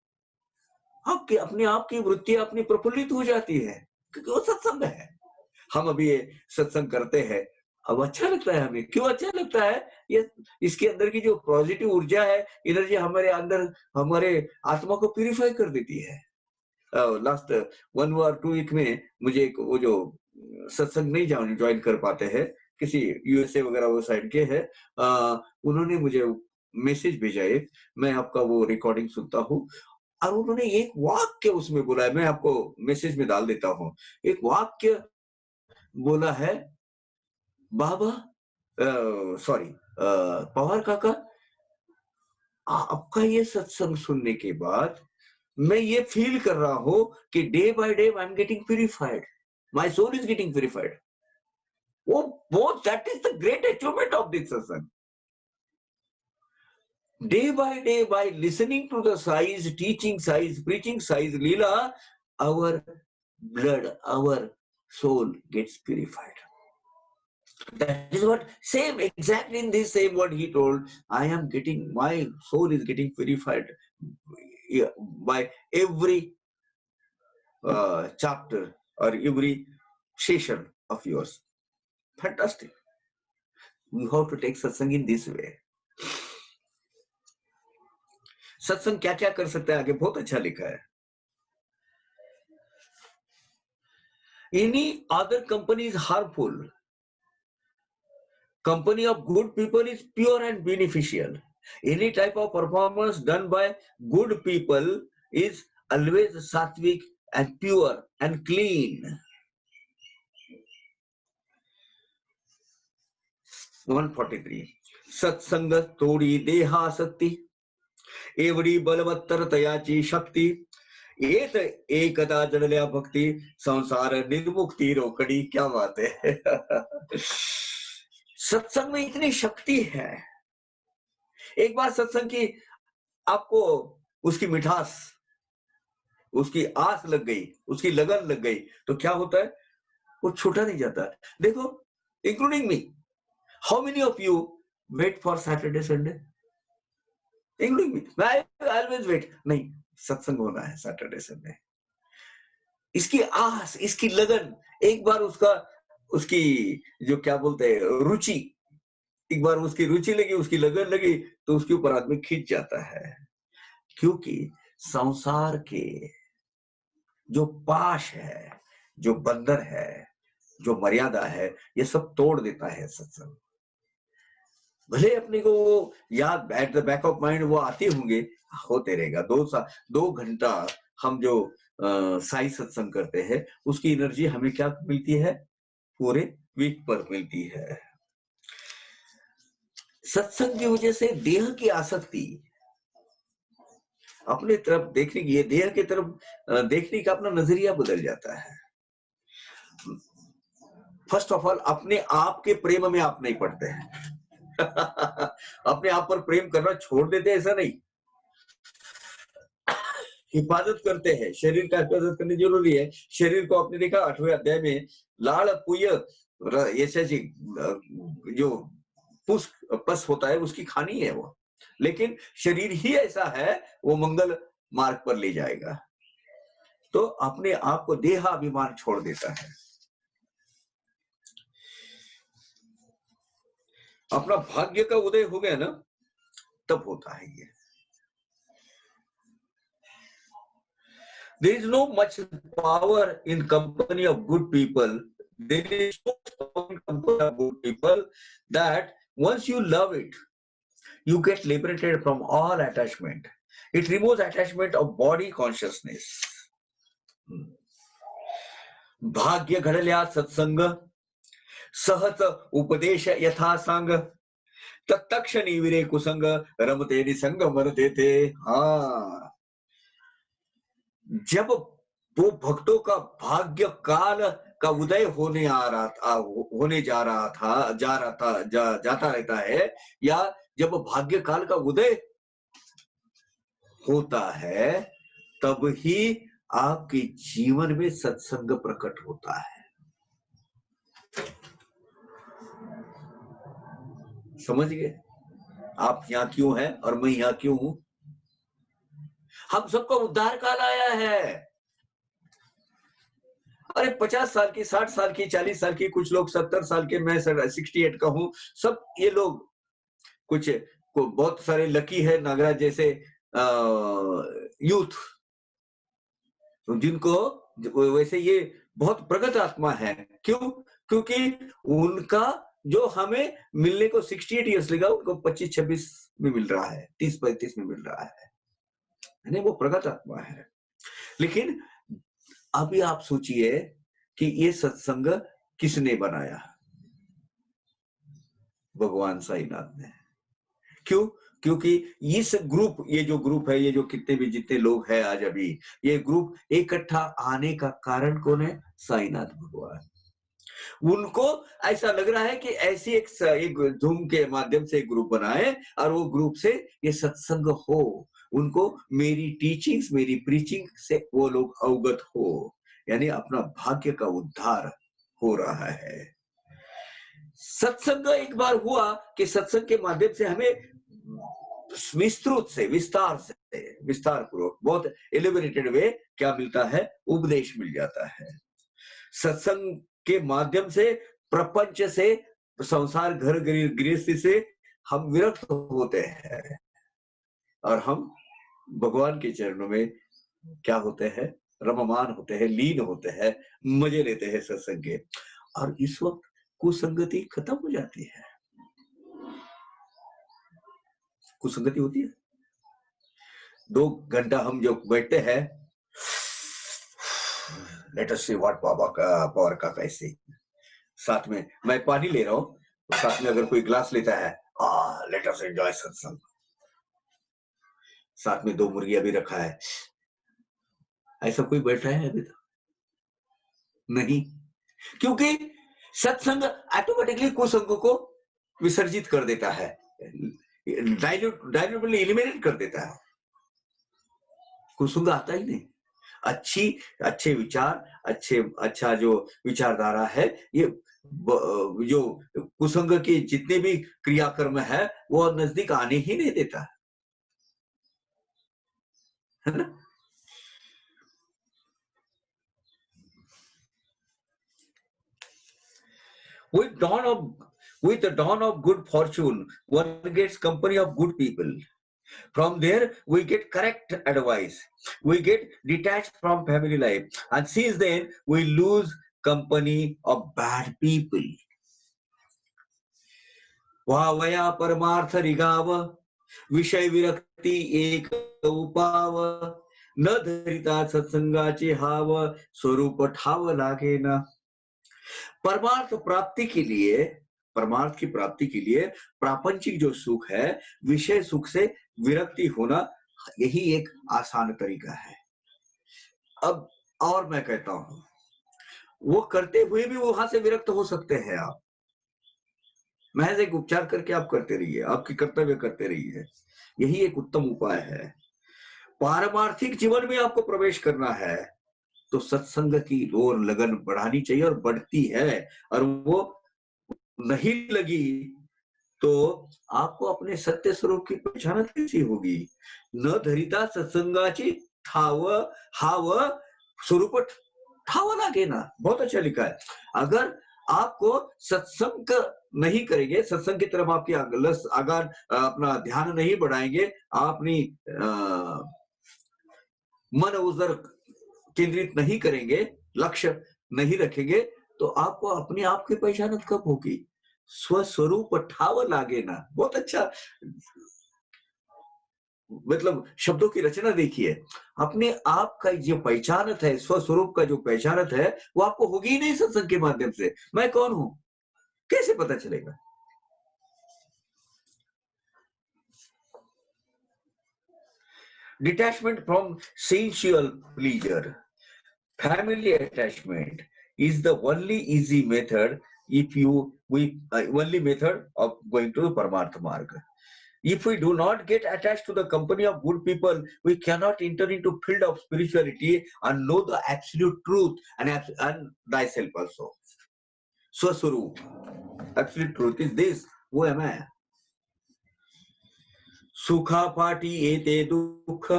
आपकी अपने आप की वृत्ति अपनी प्रफुल्लित हो जाती है, क्योंकि वो सत्संग है। हम अभी ये सत्संग करते हैं, अब अच्छा लगता है हमें। क्यों अच्छा लगता है? ये इसके अंदर की जो पॉजिटिव ऊर्जा है, एनर्जी हमारे अंदर, हमारे आत्मा को प्यूरिफाई कर देती है। लास्ट 1 और 2 वीक में मुझे एक वो जो सत्संग नहीं ज्वाइन कर पाते हैं, किसी यूएसए वगैरह वो साइड के हैं, उन्होंने मुझे मैसेज भेजा एक, मैं आपका वो रिकॉर्डिंग सुनता हूँ, और उन्होंने एक वाक्य उसमें बोला है, मैं आपको मैसेज में डाल देता हूँ। एक वाक्य बोला है, बाबा सॉरी पवार काका, आपका ये सत्संग सुनने के बाद मैं ये फील कर रहा हूं कि day by day I am getting purified, my soul is getting purified. वो that is the great achievement of this satsang. Day by day, by listening to the Sai's teaching, Sai's preaching, Sai's Leela, our blood, our soul gets purified. That is what, same, exactly in this same what he told, my soul is getting purified by every chapter or every session of yours. Fantastic. You have to take satsang in this way. सत्संग क्या क्या कर सकता है, आगे बहुत अच्छा लिखा है। Any other company is harmful. Company of good people is pure and beneficial. Any type of performance done by good people is always sattvic and pure and clean. 143. सत्संग तोड़ी देहासक्ति, एवढी बलवत्तर तयाची शक्ती, येत एकदा जडल्या भक्ती, संसार निर्मुक्ति रोकड़ी। क्या बात है। सत्संग में इतनी शक्ति है। एक बार सत्संग की आपको उसकी मिठास, उसकी आस लग गई, उसकी लगन लग गई, तो क्या होता है, वो छूटा नहीं जाता। देखो, including me, how many of you wait for Saturday Sunday? Including me, I always wait, नहीं सत्संग होना है सैटरडे संडे। इसकी आस, इसकी लगन, एक बार उसकी जो क्या बोलते हैं रुचि, एक बार उसकी रुचि लगी, उसकी लगन लगी, तो उसके ऊपर आदमी खींच जाता है। क्योंकि संसार के जो पाश है, जो बंधन है, जो मर्यादा है, ये सब तोड़ देता है सत्संग। भले अपने को वो याद at the back of mind वो आते होंगे, होते रहेगा। 2 घंटा हम जो साई सत्संग करते हैं, उसकी एनर्जी हमें क्या मिलती है, पूरे वीक पर मिलती है। सत्संग की वजह से देह की आसक्ति, अपने तरफ देखने की, देह की तरफ देखने का अपना नजरिया बदल जाता है। फर्स्ट ऑफ ऑल, अपने आप के प्रेम में आप नहीं पड़ते हैं। अपने आप पर प्रेम करना छोड़ देते, ऐसा नहीं, हिफाजत करते हैं। शरीर का हिफाजत करनी जरूरी है। शरीर को आपने देखा 8वें अध्याय में, लाड़ पुय यशाची जो पस होता है, उसकी खानी है वो, लेकिन शरीर ही ऐसा है, वो मंगल मार्ग पर ले जाएगा। तो अपने आप को देहाभिमान छोड़ देता है, अपना भाग्य का उदय हो गया ना, तब होता है ये। There is no much power in company of good people. There is so much power in company of good people that once you love it, you get liberated from all attachment. It removes attachment of body consciousness. भाग्य घडल्या सत्संग, सहत उपदेश यथा संग, तत्क्षणी विरे कुसंग, रमते निसंग मरते थे। हाँ, जब वो भक्तों का भाग्य काल का उदय होने आ रहा था, होने जा रहा था, जाता रहता है, या जब भाग्य काल का उदय होता है, तब ही आपके जीवन में सत्संग प्रकट होता है। समझ गए? आप यहां क्यों हैं और मैं यहां क्यों हूं? हम सबका उद्धार काल आया है। अरे 50 साल की, 60 साल की, 40 साल की, कुछ लोग 70 साल के, मैं 68 का हूं। सब ये लोग कुछ को बहुत सारे लकी है, नागराज जैसे यूथ, जिनको वैसे ये बहुत प्रगत आत्मा है। क्यों? क्योंकि उनका जो हमें मिलने को 68 ईयर्स लगा, उनको 25-26 में मिल रहा है, 30-35 में मिल रहा है। यानी वो प्रगत आत्मा है। लेकिन अभी आप सोचिए कि ये सत्संग किसने बनाया? भगवान साईनाथ ने। क्यों? क्योंकि इस ग्रुप, ये जो ग्रुप है, ये जो कितने भी जितने लोग हैं आज अभी, ये ग्रुप इकट्ठा आने का कारण कौन है? साईनाथ भगवान। उनको ऐसा लग रहा है कि ऐसी एक धूम के माध्यम से एक ग्रुप बनाए और वो ग्रुप से ये सत्संग हो, उनको मेरी टीचिंग्स, मेरी प्रीचिंग से वो लोग अवगत हो, यानी अपना भाग्य का उद्धार हो रहा है। सत्संग एक बार हुआ कि सत्संग के माध्यम से हमें विस्तृत से, विस्तार पूर्वक, बहुत एलिबरेटेड वे क्या मिलता है? उपदेश मिल जाता है। सत्संग के माध्यम से, प्रपंच से, संसार, घर गृहस्थी से हम विरक्त होते हैं और हम भगवान के चरणों में क्या होते हैं? रममान होते हैं, लीन होते हैं, मजे लेते हैं सत्संग के। और इस वक्त कुसंगति खत्म हो जाती है। कुसंगति होती है। 2 घंटा हम जो बैठते हैं, लेट अस सी व्हाट बाबा का पावर का कैसे, साथ में मैं पानी ले रहा हूं, तो साथ में अगर कोई ग्लास लेता है, लेट अस एंजॉय सत्संग, साथ में 2 मुर्गियां भी रखा है। ऐसा कोई बैठ रहा है अभी तक? नहीं। क्योंकि सत्संग ऑटोमेटिकली कुसंग को विसर्जित कर देता है, डाइल्यूटली एलिमिनेट कर देता है। कुसंग आता ही नहीं। अच्छे विचार, अच्छा जो विचारधारा है, ये जो कुसंग के जितने भी क्रियाकर्म है, वो नजदीक आने ही नहीं देता है ना। With the dawn of good fortune, one gets company of good people. From there, we get correct advice. We get detached from family life. And since then, we lose company of bad people. वावया परमार्थ रिगाव, विषय विरक्ती एक उपाव, न धरिता सत्संगाचे हाव, स्वरूप ठाव लागे ना। परमार्थ प्राप्ति के लिए, परमार्थ की प्राप्ति के लिए प्रापंचिक जो सुख है, विषय सुख से विरक्ति होना, यही एक आसान तरीका है। अब और मैं कहता हूं, वो करते हुए भी वहां से विरक्त हो सकते हैं आप। महज एक उपचार करके आप करते रहिए, आपकी कर्तव्य करते रहिए, यही एक उत्तम उपाय है। पारमार्थिक जीवन में आपको प्रवेश करना है तो सत्संग की ओर लगन बढ़ानी चाहिए, और बढ़ती है। और वो नहीं लगी तो आपको अपने सत्य स्वरूप की पहचान कैसी होगी? न धरिता सत्संगाची ठाव हाव, स्वरूप ठाव लागे ना। बहुत अच्छा लिखा है। अगर आपको सत्संग नहीं करेंगे, सत्संग की तरफ आपकी अपना ध्यान नहीं बढ़ाएंगे, अपनी मन उधर केंद्रित नहीं करेंगे, लक्ष्य नहीं रखेंगे, तो आपको अपने आप की पहचान कब होगी? स्वस्वरूप ठाव लागे ना। बहुत अच्छा, मतलब शब्दों की रचना देखिए। अपने आप का जो पहचानत है, स्वस्वरूप का जो पहचानत है, वो आपको होगी ही नहीं सत्संग के माध्यम से। मैं कौन हूं? कैसे पता चलेगा? Detachment from sensual pleasure. Family attachment is the only easy method if you we only method of going to the Paramartha Marga. If we do not get attached to the company of good people, we cannot enter into field of spirituality and know the absolute truth and thyself also. Swaswarup. Absolute truth is this. Who am I? सुखापाठी येते दुःख,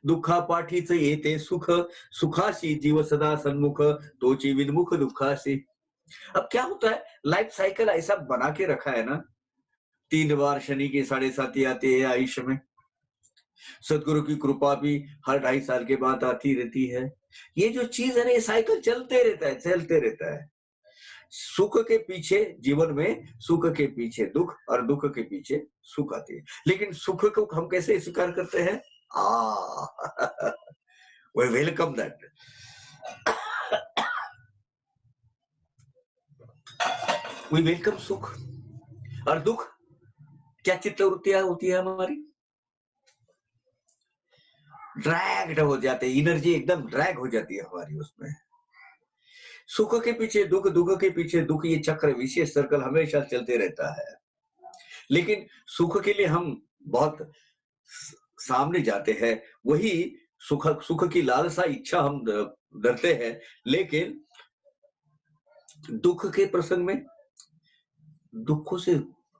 दुःखापाठीच येते सुख, सुखाशी जीव सदा सन्मुख, तोची विनमुख दुखासी. अब क्या होता है, लाइफ साइकिल ऐसा बना के रखा है ना, 3 बार शनि की 7.5 आते हैं आयुष्य में, सदगुरु की कृपा भी हर 2.5 साल के बाद आती रहती है. ये जो चीज है ना, ये साइकिल चलते रहता है, चलते रहता है. सुख के पीछे जीवन में, सुख के पीछे दुख और दुख के पीछे सुख आती है. लेकिन सुख को हम कैसे स्वीकार करते हैं? We welcome that. We welcome सुख. और दुख क्या चित्तवृत्तियां होती है हमारी? ड्रैग्ड हो जाते हैं, एनर्जी एकदम ड्रैग हो जाती है हमारी उसमें. सुख के पीछे दुख, दुख के पीछे दुख, ये चक्र, विशेष सर्कल हमेशा चलते रहता है. लेकिन सुख के लिए हम बहुत सामने जाते हैं, वही सुख, सुख की लालसा इच्छा हम डरते हैं. लेकिन दुख के प्रसंग में दुखों से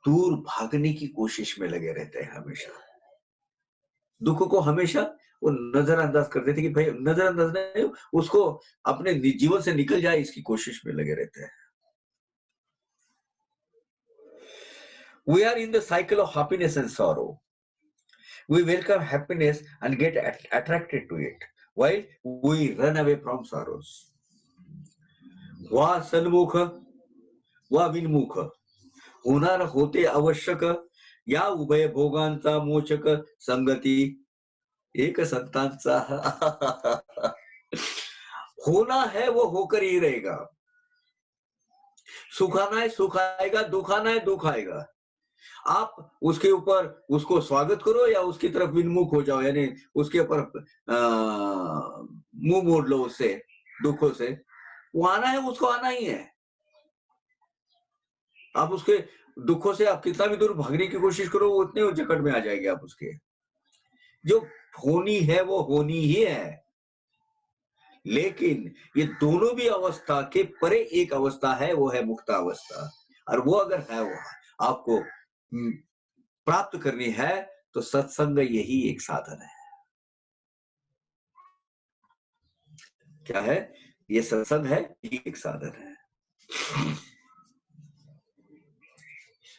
दूर भागने की कोशिश में लगे रहते हैं हमेशा. दुख को हमेशा वो नजरअंदाज कर देते कि भाई नजरअंदाज नहीं, उसको अपने जीवन से निकल जाए, इसकी कोशिश में लगे रहते हैं. We are in the cycle of happiness and sorrow. We welcome happiness and get attracted to it, while we run away from sorrows. वा सन्मुख वा विनमुख, होणार होते आवश्यक, या उभय भोगांचा मोचक, संगती एक संतांचा. होना है वो होकर ही रहेगा. सुखाना है सुख आएगा, दुखाना है दुख आएगा. आप उसके ऊपर उसको स्वागत करो या उसकी तरफ विन्मुख हो जाओ, यानी उसके ऊपर मुंह मोड़ लो उससे, दुखों से. वो आना है, उसको आना ही है. आप उसके दुखों से आप कितना भी दूर भागने की कोशिश करो, वो उतने जकड़ में आ जाएंगे आप उसके. जो होनी है वो होनी ही है. लेकिन ये दोनों भी अवस्था के परे एक अवस्था है, वो है मुक्त अवस्था. और वो अगर है, वो आपको प्राप्त करनी है, तो सत्संग यही एक साधन है. क्या है ये? सत्संग है, ये एक साधन है.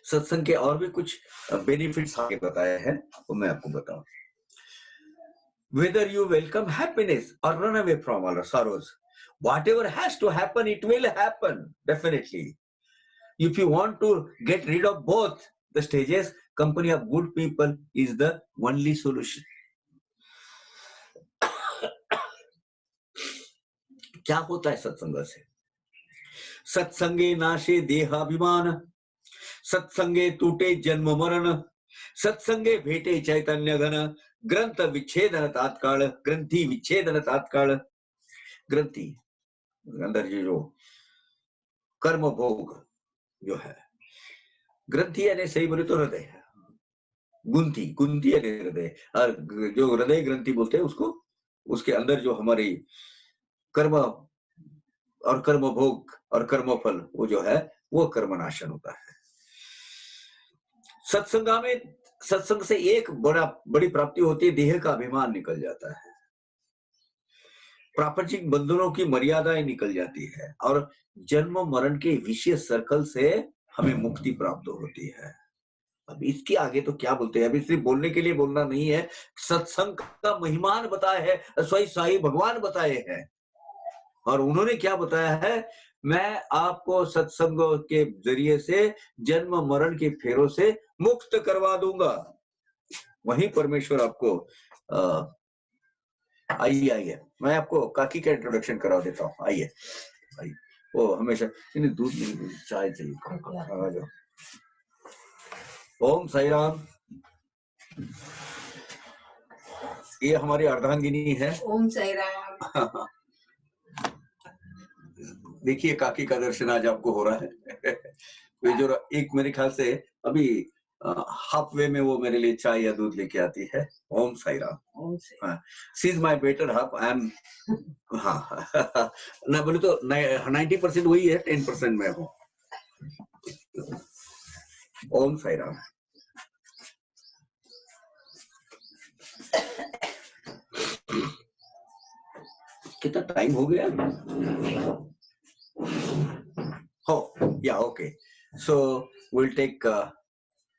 सत्संग के और भी कुछ बेनिफिट्स आगे बताए हैं, वो मैं आपको बताऊं. Whether you welcome happiness or run away from all sorrows, whatever has to happen, it will happen, definitely. If you want to get rid of both the stages, company of good people is the only solution. क्या होता है सत्संग से? सत्संगे नाशे देहाभिमान, सत्संगे टूटे जन्म मरण, सत्संगे भेटे चैतन्य घन, ग्रंथ विच्छेदन तात्काल, ग्रंथि विच्छेदन तात्काल. ग्रंथि अंदर जो कर्म भोग जो है, ग्रंथि यानी सही बोले तो हृदय है. गुंथी, गुंथी यानी हृदय. और जो हृदय ग्रंथि बोलते हैं उसको, उसके अंदर जो हमारी कर्म और कर्म भोग और कर्म फल, वो जो है वो कर्मनाशन होता है. सत्संगा में, सत्संग से एक बड़ी प्राप्ति होती है, देह का अभिमान निकल जाता है, प्रापंचिक बंधनों की मर्यादाएं निकल जाती है, और जन्म मरण के विशेष सर्कल से हमें मुक्ति प्राप्त होती है. अब इसके आगे तो क्या बोलते हैं, अभी सिर्फ बोलने के लिए बोलना नहीं है. सत्संग का महिमान बताया है, स्वयं साईं भगवान बताए हैं. और उन्होंने क्या बताया है? मैं आपको सत्संग के जरिए से जन्म मरण के फेरों से मुक्त करवा दूंगा. वही परमेश्वर आपको आइए आइए, मैं आपको काकी का इंट्रोडक्शन करा देता हूँ. आइए आइए. वो हमेशा नहीं, दूध नहीं, चाय चाहिए। आ जाओ। ओम साई राम। ये हमारी अर्धांगिनी है। ओम साई राम। देखिए काकी का दर्शन आज आपको हो रहा है। वे जो एक मेरे ख्याल से अभी हाफ वे में वो मेरे लिए चाय या दूध लेके आती है। Om Sai Ram. She is my better half. I am, हाँ ना बोले तो 90% वही है, 10% मैं हूँ। ओम साई राम। कितना टाइम हो गया? हो या okay, so we'll take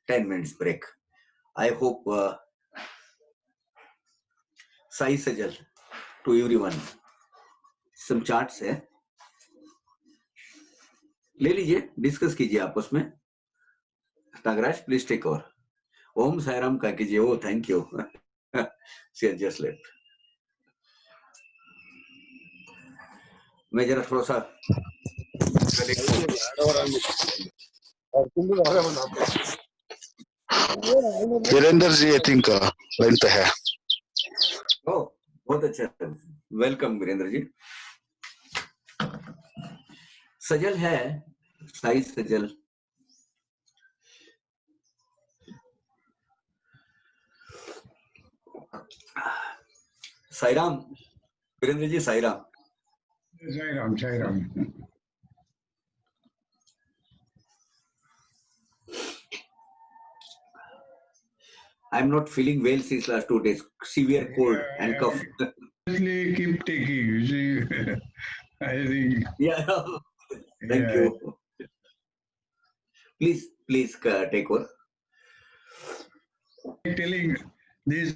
10 minutes break. I hope Sai Sajal to everyone. Some charts है, ले लीजिए, डिस्कस कीजिए आपस में। Nagaraj please take over. Om Sairam का कीजिए। Oh thank you. Just left. मैं जरा थोड़ा सा Virendra ji I think line पे है। ओ बहुत अच्छा, वेलकम वीरेंद्र जी। सजल है, साई सजल। Sairam Virendra ji, Sairam. Sairam Sairam. I'm not feeling well since last 2 days. Severe cold and cough. Keep taking. You see, I think. Yeah. Thank you. Please take over. Telling this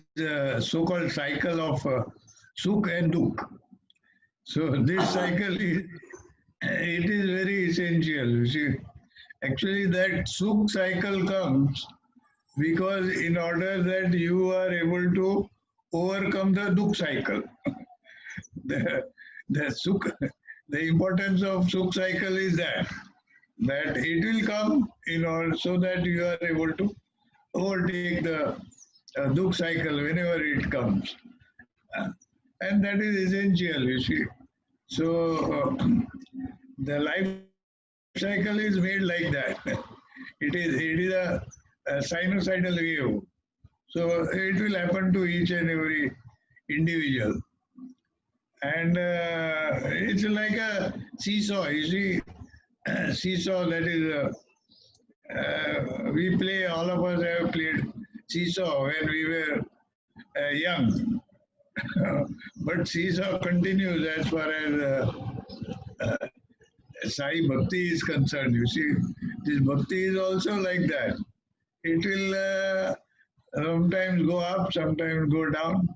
so-called cycle of Sukh and Dukh. So this cycle it is very essential. You see, actually that Sukh cycle comes because in order that you are able to overcome the Dukh cycle. the Sukh, the importance of Sukh cycle is that it will come in order so that you are able to overtake the Dukh cycle whenever it comes. And that is essential, you see. So the life cycle is made like that. It is a sinusoidal wave. So it will happen to each and every individual. And it's like a seesaw, you see. Seesaw, that is, we play, all of us have played seesaw when we were young. But seesaw continues as far as Sai Bhakti is concerned. You see, this Bhakti is also like that. It will sometimes go up, sometimes go down,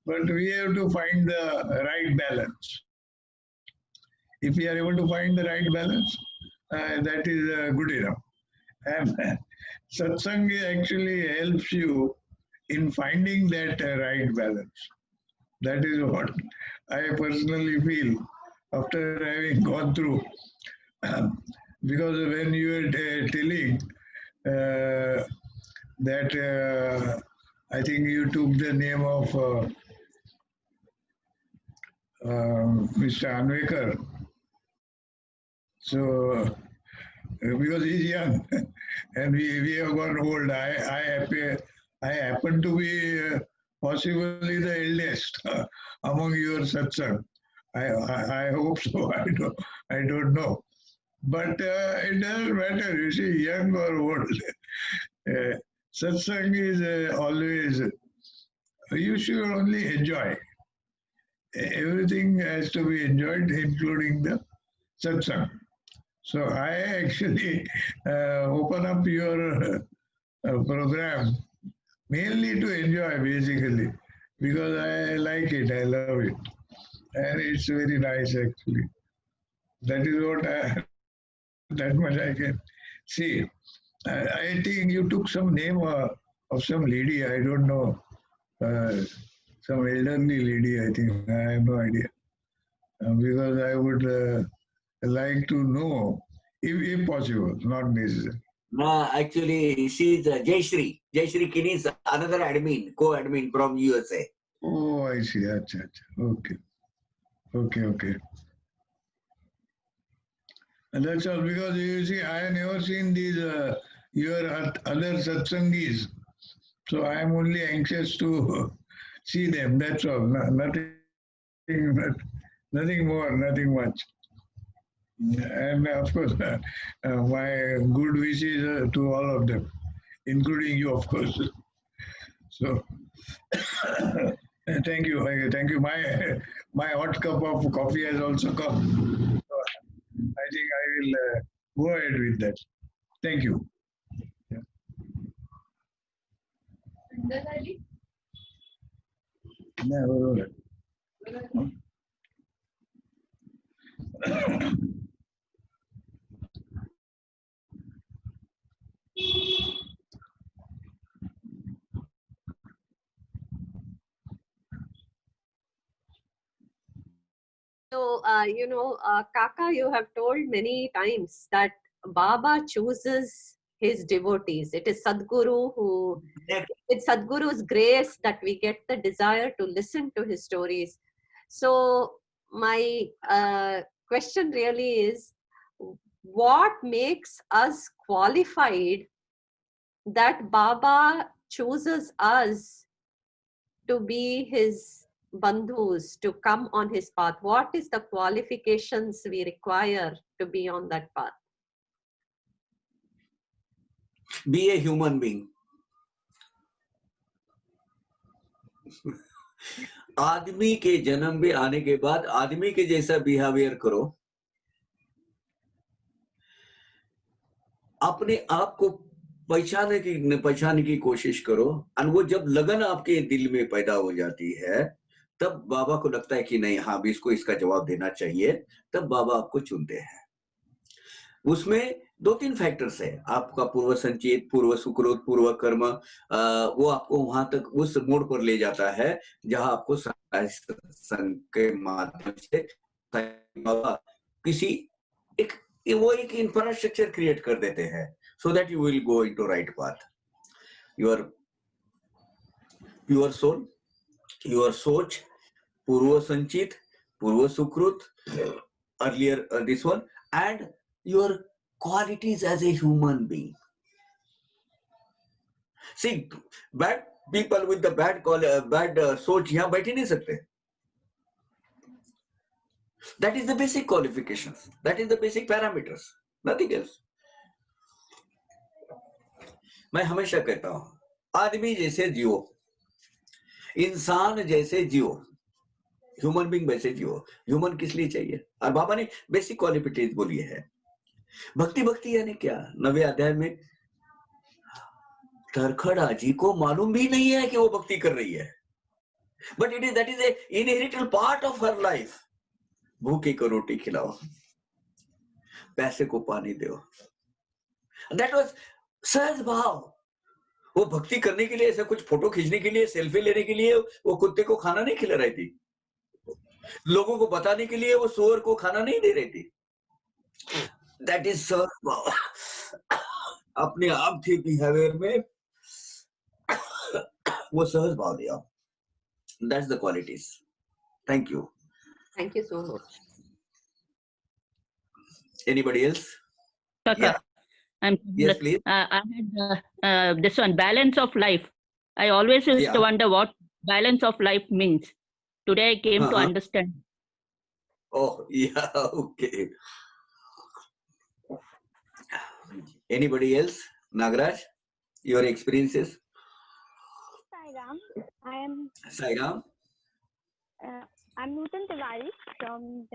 but we have to find the right balance. If we are able to find the right balance, that is good enough. And satsang actually helps you in finding that right balance. That is what I personally feel after having gone through. Because when you were telling that, I think you took the name of Mr. Anvekar. So, because he's young and we have gone old, I happen to be possibly the eldest among your satsang. I hope so. I don't know. But it doesn't matter, you see, young or old. Satsang is always, you should only enjoy. Everything has to be enjoyed, including the satsang. So I actually open up your program mainly to enjoy, basically, because I like it, I love it. And it's very nice, actually. That is what that much I can see. I think you took some name of some lady, I don't know, some elderly lady, I think. I have no idea. Because I would like to know, if possible, not necessary. No, actually, she's Jayashree. Jayashree Kini is another admin, co-admin from USA. Oh, I see. Acha, acha. Okay. Okay. And that's all, because you see, I have never seen these your other satsangis. So I am only anxious to see them. That's all. Nothing more, nothing much. And of course, my good wishes to all of them, including you, of course. So, thank you, thank you. My hot cup of coffee has also come. So I think I will go ahead with that. Thank you. Yeah, बरोबर आहे. So, Kaka, you have told many times that Baba chooses his devotees. It is Sadhguru who, it's Sadhguru's grace that we get the desire to listen to his stories. So, my question really is, what makes us qualified that Baba chooses us to be his bandhus, to come on his path? What is the qualifications we require to be on that path? Be a human being. आदमी के जन्म में आने के बाद आदमी के जैसा बिहेवियर करो, अपने आप को पहचानने की कोशिश करो, और वो जब लगन आपके दिल में पैदा हो जाती है, तब बाबा को लगता है कि नहीं, हाँ भी इसको इसका जवाब देना चाहिए, तब बाबा आपको चुनते हैं। उसमें 2-3 फैक्टर्स है, आपका पूर्व संचित, पूर्व सुकृत, पूर्व कर्म, वो आपको वहां तक उस मोड़ पर ले जाता है जहां आपको सत्संग के माध्यम से बाबा किसी एक इंफ्रास्ट्रक्चर क्रिएट कर देते हैं, so that you will go into right path. Your soul, your soch, purva sanchit, purva sukrut, earlier this one, and your qualities as a human being. See, bad people with the bad soch यहाँ बैठ ही नहीं सकते. That is the basic qualifications. That is the basic parameters. Nothing else. मैं हमेशा कहता हूं, आदमी जैसे जियो, इंसान जैसे जियो, ह्यूमन बीइंग वैसे जियो. ह्यूमन किस लिए चाहिए? और बाबा ने बेसिक क्वालिफिकेशन बोली है. भक्ति यानी क्या? 9वें अध्याय में तरखड़ा जी को मालूम भी नहीं है कि वो भक्ति कर रही है, but that is a inherited part of her life. भूखे को रोटी खिलाओ, पैसे को पानी दो. दैट वाज सहज भाव. वो भक्ति करने के लिए, ऐसा कुछ फोटो खींचने के लिए, सेल्फी लेने के लिए वो कुत्ते को खाना नहीं खिला रही थी, लोगों को बताने के लिए वो सुअर को खाना नहीं दे रही थी. दैट इज सहज भाव. अपने आप के बिहेवियर में वो सहज भाव दिया. That's the qualities. Thank you. Thank you so much. Anybody else? Kaka, Yeah. Yes, please. I had this one, balance of life. I always used to wonder what balance of life means. Today I came to understand. Oh, yeah, okay. Anybody else? Nagaraj, your experiences? Sairam, I am Sairam? I'm Nutan Tiwari from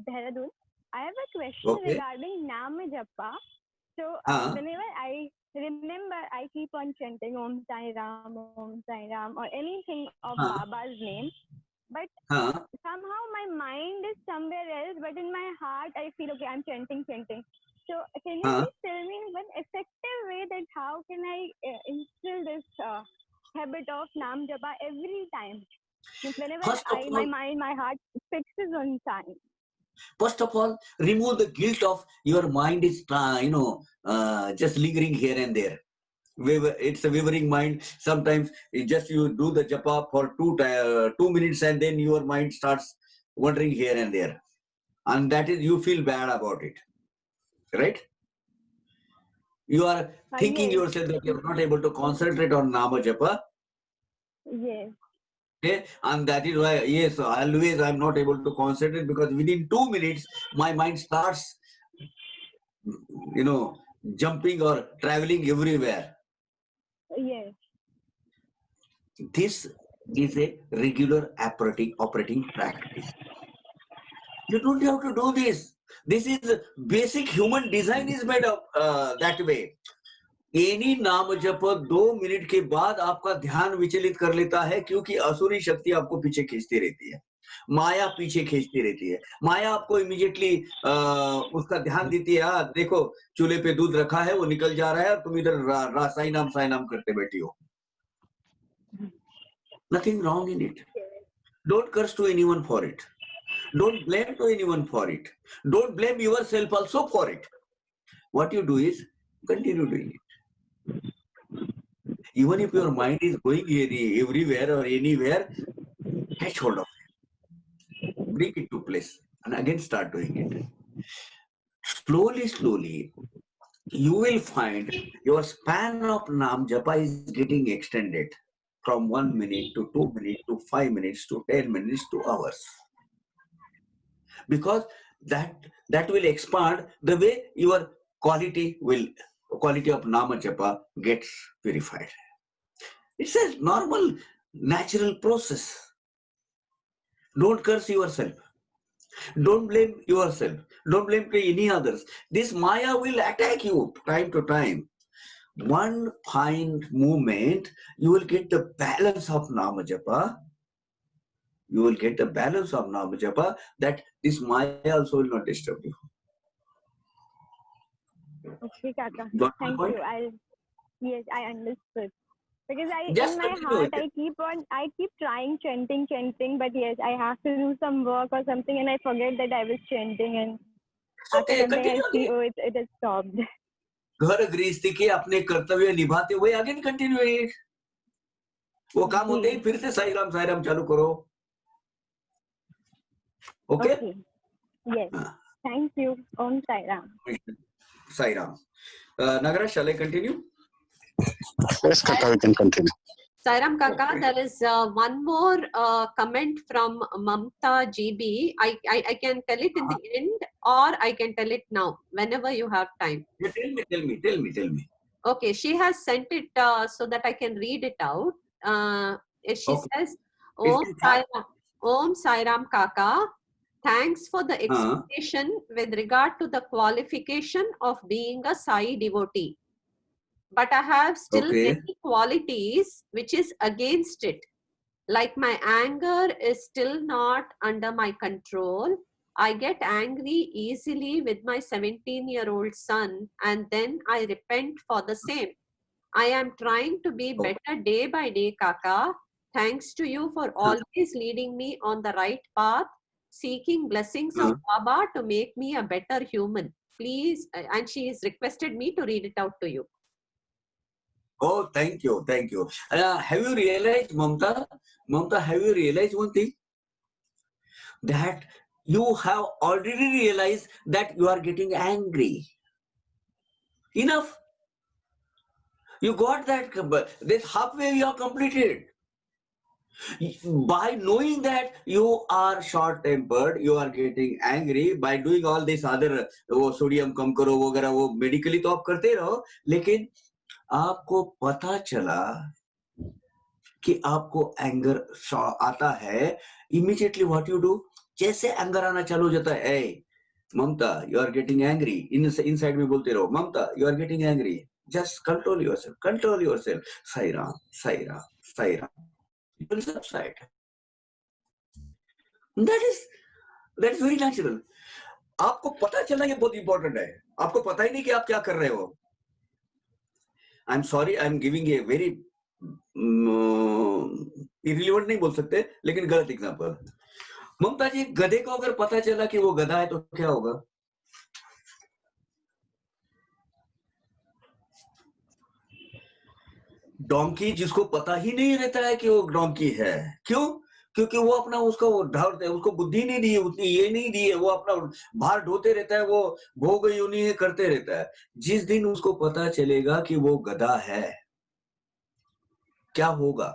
Dehradun. I have a question regarding Nam Japa. So whenever I remember, I keep on chanting Om Sai Ram, or anything of Baba's name. But somehow my mind is somewhere else, but in my heart I feel, okay, I'm chanting. So can you please tell me one effective way that how can I instill this habit of Nam Japa every time? Whenever my mind, my heart fixes on time. First of all, remove the guilt of your mind is, just lingering here and there. It's a wavering mind. Sometimes you do the japa for 2 minutes and then your mind starts wandering here and there. And that is, you feel bad about it. Right? You are thinking Yes. yourself that you are not able to concentrate on Nama Japa. Yes. Okay? And that is why, yes, always I am not able to concentrate because within 2 minutes, my mind starts, jumping or traveling everywhere. Yes. This is a regular operating practice. You don't have to do this. This is basic human design is made up that way. Any नाम जप 2 minute के बाद आपका ध्यान विचलित कर लेता है क्योंकि असुरी शक्ति आपको पीछे खींचती रहती है, माया पीछे खींचती रहती है। माया आपको इमीडिएटली उसका ध्यान देती है, देखो चूल्हे पे दूध रखा है वो निकल जा रहा है और तुम इधर साई नाम करते बैठी हो। Nothing wrong in it. Don't curse to anyone for it. Don't blame to anyone for it. Don't blame yourself also for it. What you do is continue doing it. Even if your mind is going everywhere or anywhere, catch hold of it. Bring it to place and again start doing it. Slowly, you will find your span of Nam Japa is getting extended from 1 minute to 2 minutes to 5 minutes to 10 minutes to hours. Because that will expand the way your quality of Nama Japa gets verified. It's a normal, natural process. Don't curse yourself. Don't blame yourself. Don't blame any others. This Maya will attack you time to time. One fine movement, you will get the balance of Nama Japa. You will get the balance of Nama Japa that this Maya also will not disturb you. Okay, Kaka. Got Thank my you. point? Yes, I understood. Because Just in my continue heart, with I keep trying chanting, but yes, I have to do some work or something, and I forget that I was chanting, and after Okay, some time I continue see, again. oh, it has stopped. घर गृहस्थी के अपने कर्तव्य निभाते हुए again continue वो काम होते ही फिर से साई राम चालू करो. Okay? Yes. Thank you. Om Sai Ram. Sai Ram. Nagara, shall I continue? Yes, Kaka, we can continue. Sairam Kaka, there is one more comment from Mamta GB. I can tell it in the end or I can tell it now, whenever you have time. Yeah, tell me. Okay, she has sent it so that I can read it out. She says, Om Sairam Kaka, thanks for the explanation with regard to the qualification of being a Sai devotee. But I have still many qualities which is against it. Like my anger is still not under my control. I get angry easily with my 17-year-old son and then I repent for the same. I am trying to be better day by day, Kaka. Thanks to you for always leading me on the right path, seeking blessings of Baba to make me a better human. Please, and she has requested me to read it out to you. Oh, thank you. Have you realized, Mamta, have you realized one thing? That you have already realized that you are getting angry. Enough. You got that. This halfway you are completed. By knowing that you are short-tempered, you are getting angry, by doing all this other sodium कम करो वगैरह वो medically तो आप करते रहो, लेकिन आपको पता चला कि आपको एंगर आता है, immediately what you do, जैसे एंगर आना चालू हो जाता है, hey, Mamta, you are getting angry. Inside में बोलते रहो, Mamta, you are getting angry. Just control yourself. Sai Ram. You will subside. That is very natural. आपको पता चलना ये बहुत important है. आपको पता ही नहीं कि आप क्या कर रहे हो. I'm sorry, I'm giving a very irrelevant नहीं बोल सकते, लेकिन गलत example. ममता जी, गधे को अगर पता चला कि वो गधा है तो क्या होगा? डोंकी जिसको पता ही नहीं रहता है कि वो डोंकी है, क्यों? क्योंकि वो अपना उसका वो ढालते है, उसको बुद्धि नहीं दी है, उतनी ये नहीं दी है, वो अपना भार ढोते रहता है, वो भोग योनि करते रहता है। जिस दिन उसको पता चलेगा कि वो गधा है, क्या होगा?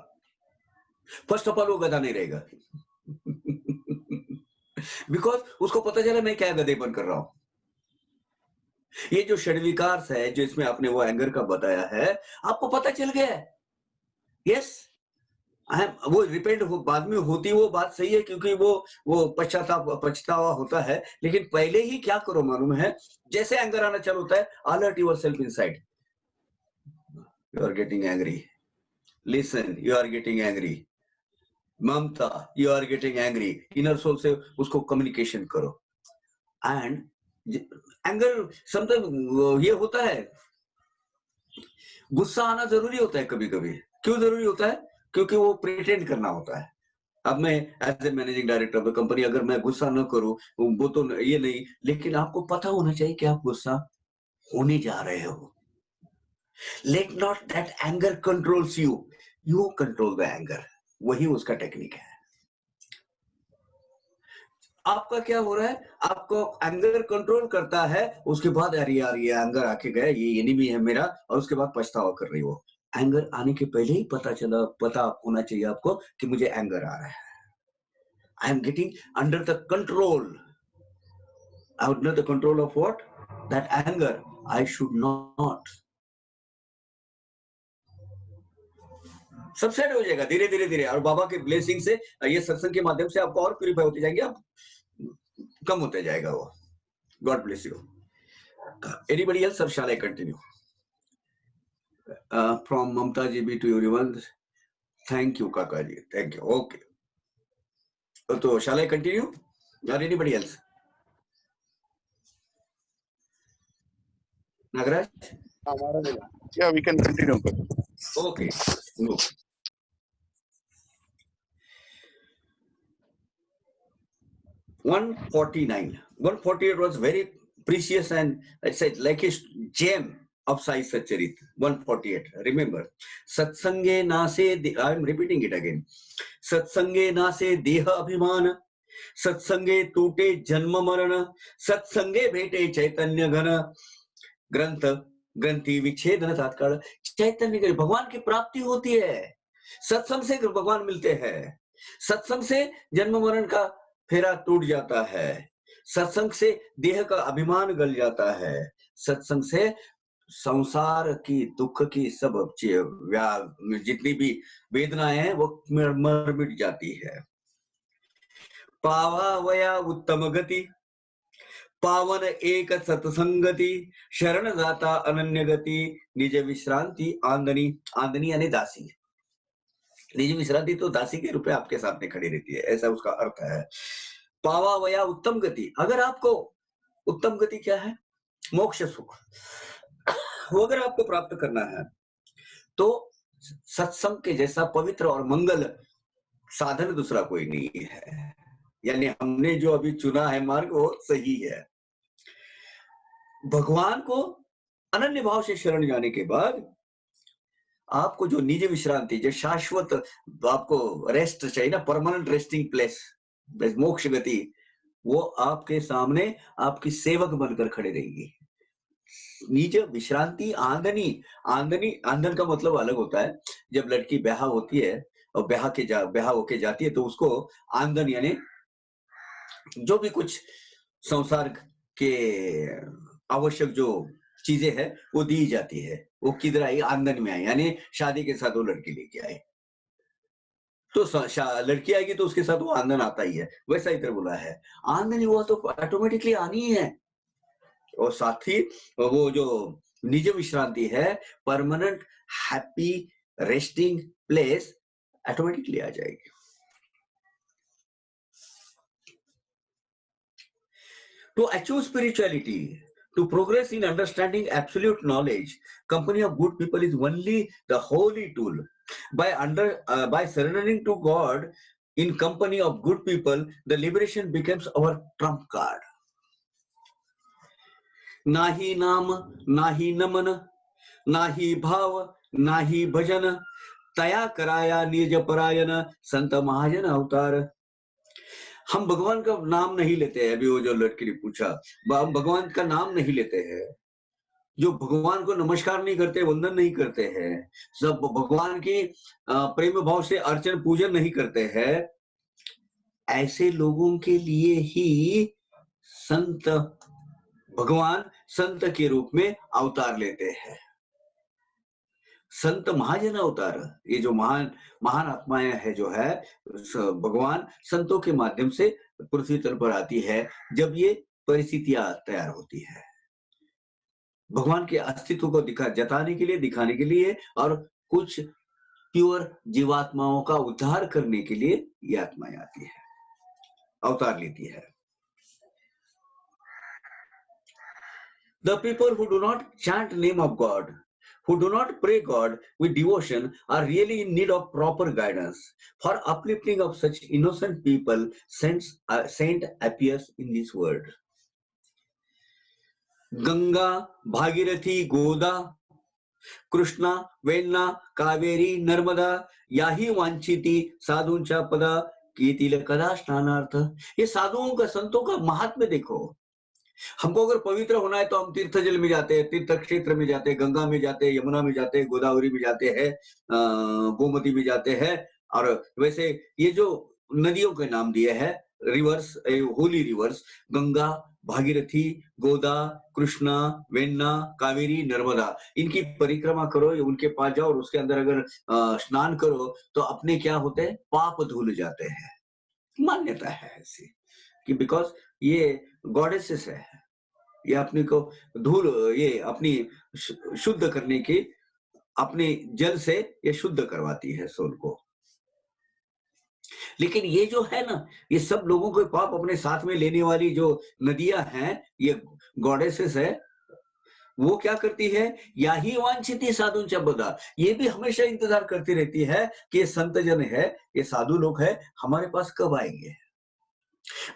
फर्स्ट ऑफ ऑल वो गधा नहीं रहेगा बिकॉज उसको पता चला मैं क्या गधेपन कर रहा हूं। ये जो षड्विकार है, जो इसमें आपने वो एंगर का बताया है, आपको पता चल गया है। यस, वो रिपेंट हो बाद में होती, वो बात सही है, क्योंकि वो पछतावा होता है। लेकिन पहले ही क्या करो मालूम है? जैसे एंगर आना चालू होता है, alert yourself inside, you are getting angry, listen, you are getting angry, Mamta, you are getting angry. Inner soul से उसको कम्युनिकेशन करो। एंड एंगर समटाइम ये होता है, गुस्सा आना जरूरी होता है कभी कभी। क्यों जरूरी होता है? क्योंकि वो प्रिटेंड करना होता है। अब मैं as a managing director of the company अगर मैं गुस्सा न करूं, वो तो ये नहीं, लेकिन आपको पता होना चाहिए कि आप गुस्सा होने जा रहे हो। Let not that anger controls you, you control the anger. वही उसका टेक्निक है। आपका क्या हो रहा है? आपको एंगर कंट्रोल करता है, उसके बाद अरे यार ये एंगर आके गया, ये एनिमी है मेरा, और उसके बाद पछतावा कर रही हो। एंगर आने के पहले ही पता होना चाहिए आपको कि मुझे एंगर आ रहा है। I am getting under the control. Under the control of what? That anger. I should not. सब सेट हो जाएगा धीरे धीरे धीरे, और बाबा के ब्लेसिंग से, ये सत्संग के माध्यम से आपको और प्यूरिफाई होते जाएंगे, आप कम होते जाएगा वो। God bless you. Anybody else, or shall I continue? From Mamta GB to everyone. Thank you, Kaka ji. Thank you. Okay. So shall I continue? Or anybody else? Nagaraj? Yeah, we can continue. Okay. No. $149. 148 was very precious, and I said like a gem of Sai Satcharit. 148. Remember, Satsange Nase, I am repeating it again. Satsange Nase Deha Abhimana, Satsange Tute Janma Marana, Satsange Bhete Chaitanya Gana, ग्रंथ ग्रंथि विच्छेदन तात्काल। चैतन्य के भगवान की प्राप्ति होती है, सत्संग से भगवान मिलते हैं, सत्संग से जन्म मरण का फेरा टूट जाता है, सत्संग से देह का अभिमान गल जाता है, सत्संग से संसार की दुख की सब जितनी भी वेदनाएं हैं वो मर मिट जाती है। पावा वया उत्तम गति, पावन एक सत्संगति, शरण दाता अनन्य गति, निज विश्रांति आंदनी। आंदनी यानी दासी, निज विश्रांति तो दासी के रूप में आपके सामने खड़ी रहती है, ऐसा उसका अर्थ है। पावा वया उत्तम गति, अगर आपको उत्तम गति क्या है? मोक्ष सुख, वो अगर आपको प्राप्त करना है तो सत्संग के जैसा पवित्र और मंगल साधन दूसरा कोई नहीं है। यानी हमने जो अभी चुना है मार्ग वो सही है। भगवान को अनन्य भाव से शरण जाने के बाद आपको जो निज विश्रांति, जो शाश्वत आपको रेस्ट चाहिए ना, परमानेंट रेस्टिंग प्लेस, मोक्ष गति, वो आपके सामने आपकी सेवक बनकर खड़े रहेगी। निज विश्रांति आंदनी, आंदनी आंदन का मतलब अलग होता है। जब लड़की ब्याह होती है और ब्याह होके जाती है तो उसको आंदन यानी जो भी कुछ संसार के आवश्यक जो चीजें हैं वो दी जाती है। वो किधर आई? आंगन में आई, यानी शादी के साथ वो लड़की लेके आए तो लड़की आएगी तो उसके साथ वो आंगन आता ही है। वैसा इधर बोला है आंगन, वो तो ऑटोमेटिकली आनी ही है। और साथ ही वो जो निज विश्रांति है, permanent happy resting place, automatically आ जाएगी। To achieve spirituality, to progress in understanding absolute knowledge, company of good people is only the holy tool. By surrendering to God, in company of good people, the liberation becomes our trump card. नाही नाम नाही नमन नाही भाव नाही भजन, तया कराया निज परायण संत महाजन अवतार। हम भगवान का नाम नहीं लेते हैं। अभी वो जो लड़की ने पूछा, हम भगवान का नाम नहीं लेते हैं, जो भगवान को नमस्कार नहीं करते, वंदन नहीं करते हैं, सब भगवान की प्रेम भाव से अर्चन पूजन नहीं करते हैं, ऐसे लोगों के लिए ही संत भगवान संत के रूप में अवतार लेते हैं। संत महाजन अवतार, ये जो महान आत्माएं है जो है भगवान संतों के माध्यम से पृथ्वी तल पर आती है जब ये परिस्थितियां तैयार होती है, भगवान के अस्तित्व को जताने के लिए, दिखाने के लिए, और कुछ प्योर जीवात्माओं का उद्धार करने के लिए ये आत्माएं आती है, अवतार लेती है। The people who do not chant name of God, who do not pray God with devotion, are really in need of proper guidance. For uplifting of such innocent people, saint appears in this world. Ganga, Bhagirathi, Goda, Krishna, Venna, Kaveri, Narmada, yahi वांछिती साधुंचा पदा कीतील कदा स्नानार्थ। ये साधुओं का, संतों का महात्म्य देखो। हमको अगर पवित्र होना है तो हम तीर्थ जल में जाते हैं, तीर्थ क्षेत्र में जाते हैं, गंगा में जाते हैं, यमुना में जाते हैं, गोदावरी में जाते हैं, गोमती में जाते हैं। और वैसे ये जो नदियों के नाम दिए हैं, रिवर्स, होली रिवर्स, गंगा, भागीरथी, गोदा, कृष्णा, वेन्ना, कावेरी, नर्मदा, इनकी परिक्रमा करो, उनके पास जाओ और उसके अंदर अगर स्नान करो तो अपने क्या होते हैं, पाप धुल जाते हैं। मान्यता है ऐसी कि बिकॉज ये गॉडेसेस है, ये अपने को ये अपनी शुद्ध करने की, अपने जल से ये शुद्ध करवाती है सोल को। लेकिन ये जो है ना, ये सब लोगों के पाप अपने साथ में लेने वाली जो नदियां हैं, ये गॉडेसेस है, वो क्या करती है, याही वांछिती साधु चबदा, ये भी हमेशा इंतजार करती रहती है कि ये संत जन है, ये साधु लोग है, हमारे पास कब आएंगे।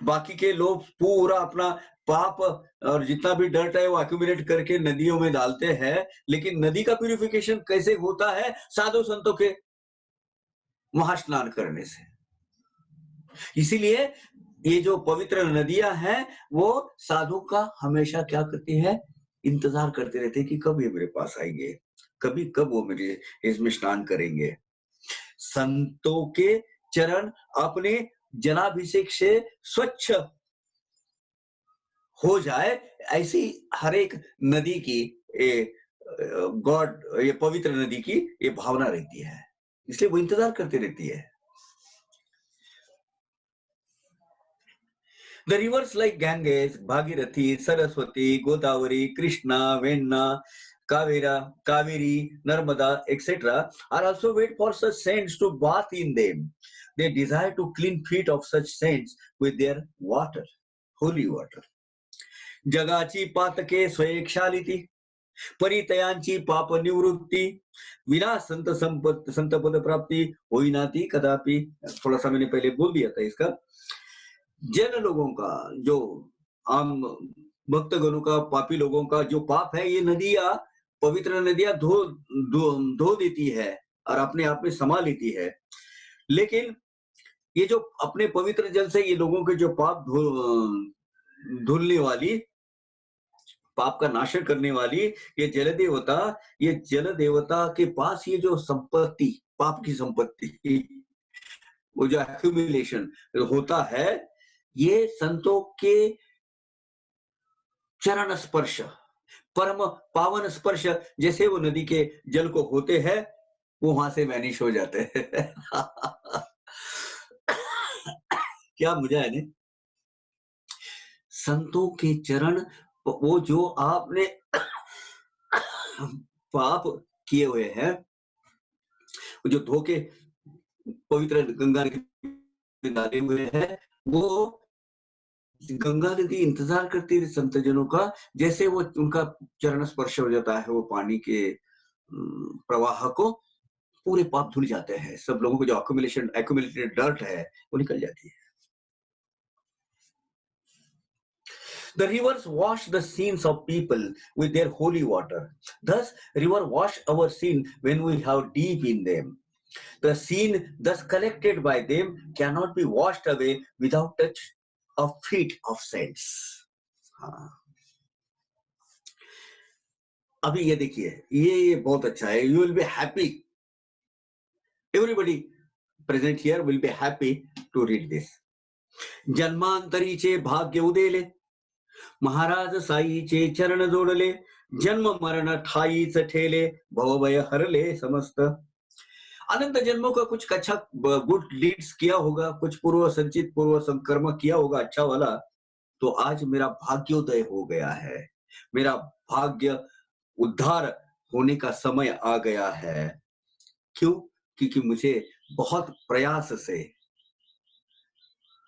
बाकी के लोग पूरा अपना पाप और जितना भी डर्ट है वो एक्यूमुलेट करके नदियों में डालते हैं, लेकिन नदी का प्यूरिफिकेशन कैसे होता है, साधु संतों के वहां स्नान करने से। इसीलिए ये जो पवित्र नदियां हैं वो साधु का हमेशा क्या करती है, इंतजार करते रहते हैं कि कब ये मेरे पास आएंगे, कब वो मेरे इसमें स्नान करेंगे। संतों के चरण अपने जलाभिषेक से स्वच्छ हो जाए, ऐसी हर एक नदी की ये पवित्र नदी की ये भावना रहती है, इसलिए वो इंतजार करती रहती है। The rivers like Ganges, Bhagirathi, Saraswati, Godavari, Krishna, Venna, Kaveri, Narmada, etc. are also wait for such saints to bath in them. They desire to clean feet of such saints with their water, holy water. जगाची पातके स्वयक्षालिती, परितयांची पाप निवृत्ति, विना संत पद प्राप्ति होइनाती कदापि। थोड़ा सा मैंने पहले बोल दिया था इसका। जन लोगों का, जो आम भक्तगणों का, पापी लोगों का जो पाप है, ये नदियां, पवित्र नदियां धो देती है और अपने आप में समा लेती है। लेकिन ये जो अपने पवित्र जल से ये लोगों के जो पाप धुलने वाली, पाप का नाशक करने वाली ये जल देवता के पास ये जो संपत्ति, पाप की संपत्ति, वो जो एक्यूमुलेशन होता है, ये संतों के चरण स्पर्श, परम पावन स्पर्श जैसे वो नदी के जल को होते हैं, वो वहां से वैनिश हो जाते हैं। क्या मजा है ने? संतों के चरण, वो जो आपने पाप किए हुए हैं, जो धोखे पवित्र गंगा में डाले हुए हैं, वो गंगा नदी इंतजार करती है संत जनों का, जैसे वो उनका चरण स्पर्श हो जाता है वो पानी के प्रवाह को, पूरे पाप धुल जाते हैं, सब लोगों को जो एक्यूमुलेटेड डर्ट है वो निकल जाती है। The rivers wash the sins of people with their holy water. Thus, river wash our sin when we have deep in them. The sin thus collected by them cannot be washed away without touch of feet of saints. हाँ। अभी ये देखिए, ये बहुत अच्छा है। You will be happy. Everybody present here will be happy to read this. जन्मांतरीचे भाग्य उदेले, महाराज साईचे चरण जोडले, जन्म मरण ठाईच ठेले, भवभय हरले समस्त। अनंत जन्मों का कुछ अच्छा गुड डीड्स किया होगा, कुछ पूर्व संचित पूर्व संकर्म किया होगा अच्छा वाला, तो आज मेरा भाग्योदय हो गया है, मेरा भाग्य उद्धार होने का समय आ गया है। क्यों? क्योंकि मुझे बहुत प्रयास से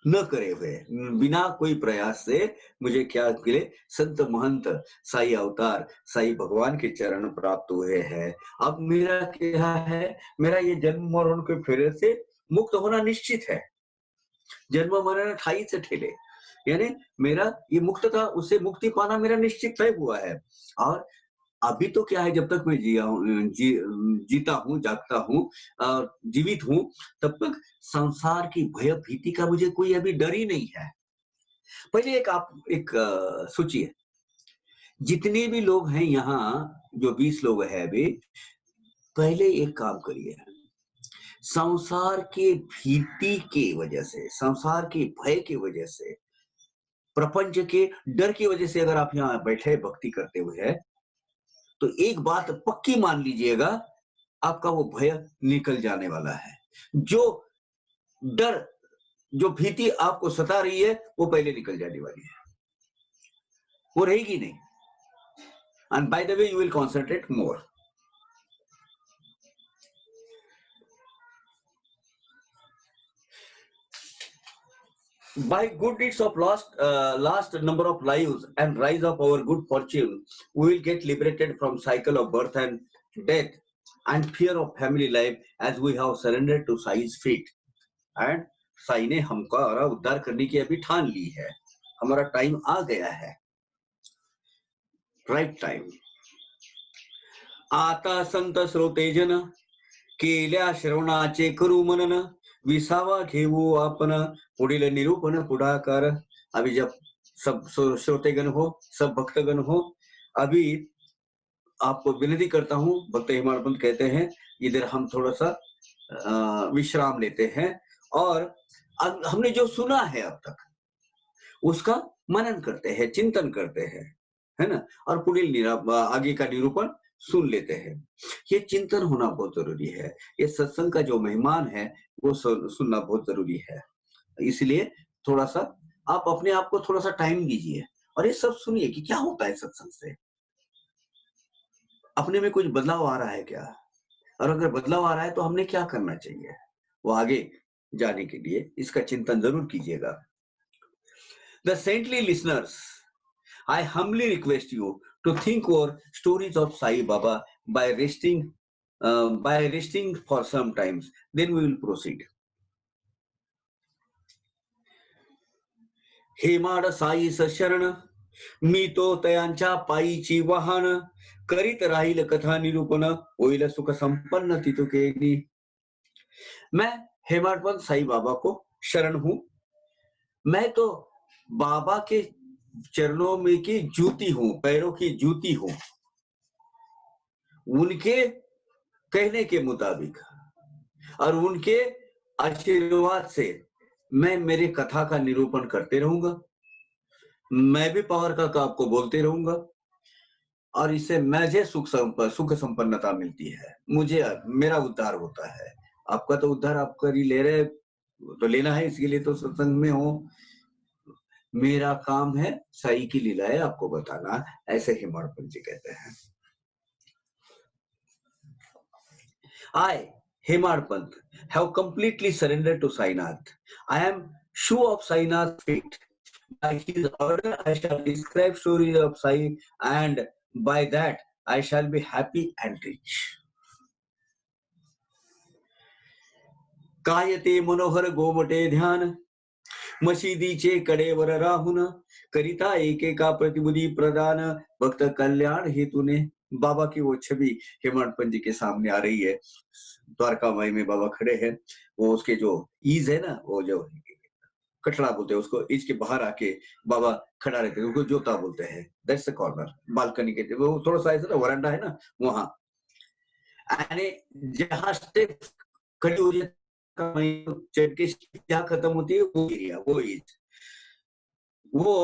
न करे हुए, बिना कोई प्रयास से मुझे क्या मिले? संत महंत साई अवतार साई भगवान के चरण प्राप्त हुए हैं। अब मेरा क्या है? मेरा ये जन्म मरण के फेरे से मुक्त होना निश्चित है। जन्म मरण ठाई से ठेले, यानी मेरा ये मुक्तता, उससे मुक्ति पाना मेरा निश्चित तय हुआ है। और अभी तो क्या है, जब तक मैं जीता हूँ, जागता हूँ, जीवित हूँ, तब तक संसार की भय भीति का मुझे कोई अभी डर ही नहीं है। पहले आप सोचिए, जितने भी लोग हैं यहाँ, जो 20 लोग हैं अभी, पहले एक काम करिए, संसार के भीति के वजह से, संसार के भय की वजह से, प्रपंच के डर की वजह से अगर आप यहाँ बैठे भक्ति करते हुए हैं, तो एक बात पक्की मान लीजिएगा, आपका वो भय निकल जाने वाला है। जो डर, जो भीति आपको सता रही है, वो पहले निकल जाने वाली है, वो रहेगी नहीं। And by the way you will concentrate more. By good deeds of last number of lives and rise of our good fortune, we will get liberated from cycle of birth and death and fear of family life as we have surrendered to Sai's feet. And Sai ने हमका उद्धार करने की अभी ठान ली है। हमारा time आ गया है, राइट टाइम। आता संत श्रोते जन, केल्या श्रवणाचे करू मनन, विसावा घेऊ आपण, पुढील निरूपण पुढाकार। अभी जब सब श्रोतेगण हो, सब भक्तगण हो, अभी आपको विनती करता हूं, भक्त हेमाड़ पंत कहते हैं, इधर हम थोड़ा सा विश्राम लेते हैं और हमने जो सुना है अब तक उसका मनन करते हैं, चिंतन करते हैं, है ना, और पुढील आगे का निरूपण सुन लेते हैं। ये चिंतन होना बहुत जरूरी है। ये सत्संग का जो मेहमान है वो सुनना बहुत जरूरी है। इसलिए थोड़ा सा आप अपने आप को थोड़ा सा टाइम दीजिए और ये सब सुनिए कि क्या होता है सत्संग से, अपने में कुछ बदलाव आ रहा है क्या, और अगर बदलाव आ रहा है तो हमने क्या करना चाहिए, वो आगे जाने के लिए इसका चिंतन जरूर कीजिएगा। The saintly listeners, I humbly request you to think over stories of Sai Baba by resting for some times. Then we will proceed. Hemad Sai शरण, मी तो तयांच्या पायीची वाहन, करीत राहील कथा निरूपण, होईल सुख संपन्न तितुकेनी। मैं हेमाडपंत साई बाबा को शरण हूं। मैं तो बाबा के चरणों में की जूती हूं, पैरों की जूती हूं। उनके कहने के मुताबिक और उनके आशीर्वाद से मैं मेरी कथा का निरूपण करते रहूंगा। मैं भी पावर का आपको बोलते रहूंगा और इससे मुझे सुख संपन्नता मिलती है, मुझे मेरा उद्धार होता है। आपका तो उद्धार आप कर ही ले रहे तो लेना है, इसके लिए तो सत्संग में हो। मेरा काम है साई की लीलाएं आपको बताना, ऐसे हेमाड़ पंत जी कहते हैं। I, Hemad Pant, have completely surrendered to Sainath. I am sure of Sainath's fate. By his order, I shall describe stories of Sai, and by that, I shall be happy and rich. कायते मनोहर गोमटे ध्यान, मशिदीचे कडेवर राहून करिता एकेका प्रतिबुद्धि प्रदान, भक्त कल्याण हेतुने। बाबा की वो छवि हेमाडपंत जी के सामने आ रही है। द्वारका माई में बाबा खड़े हैं, वो उसके जो ईज है ना, वो जो कटड़ा बोलते हैं उसको, ईज के बाहर आके बाबा खड़ा रहते हैं, उसको जोता बोलते हैं। दैट्स द कॉर्नर, बालकनी के वो थोड़ा सा ऐसा ना वरांडा है ना, वहां जहां से खड़ी हो चढ़ के जहाँ खत्म होती है वो एरिया, वो ईज, वो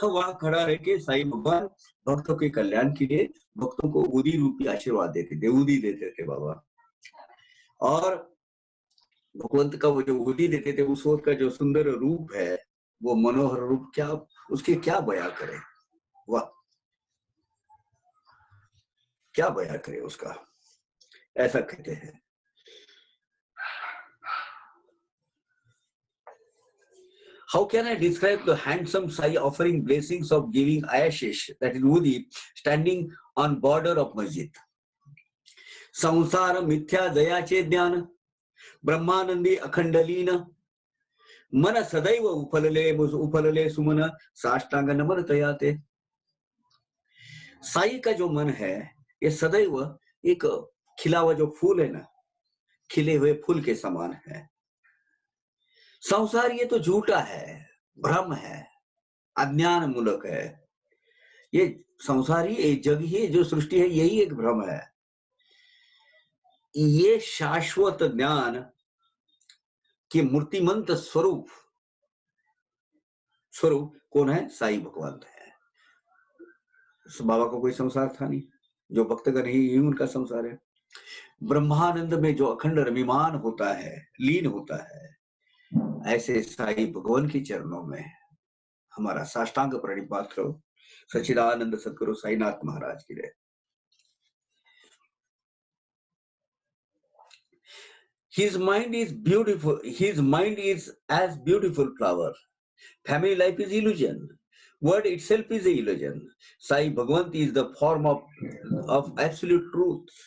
वहां खड़ा रह के साईं भगवान भक्तों के कल्याण के लिए भक्तों को उदी रूपी आशीर्वाद देते थे, उदी देते थे बाबा। और भगवंत का वो जो उदी देते थे, उस वक्त का जो सुंदर रूप है, वो मनोहर रूप, क्या उसके क्या बयां करे, वाह क्या बयां करे उसका। ऐसा कहते हैं, how can I describe the handsome Sai offering blessings of giving Ayashish, that is Udi, standing on border of masjid. संसार मिथ्या दयाचे ज्ञान, ब्रह्मानंदी अखंडलीन, मन सदैव उफलले सुमन, साष्टांग नमन तयाते। साई का जो मन है, ये सदैव एक खिला हुआ जो फूल है ना, खिले हुए फूल के समान है। संसार ये तो झूठा है, भ्रम है, अज्ञान मूलक है। ये संसार ही, ये जग ही, जो सृष्टि है, यही एक भ्रम है। ये शाश्वत ज्ञान के मूर्तिमंत स्वरूप कौन है? साई भगवान है। बाबा को कोई संसार था नहीं, जो भक्तगण ही उनका संसार है। ब्रह्मानंद में जो अखंड रविमान होता है, लीन होता है, ऐसे साई भगवान के चरणों में हमारा साष्टांग प्रणिपात करो। सच्चिदानंद सद्गुरु साईनाथ महाराज की जय। His mind is beautiful. His mind is as beautiful flower. Family life is illusion. Word itself is a illusion. Sai Bhagwant is the form of absolute truth.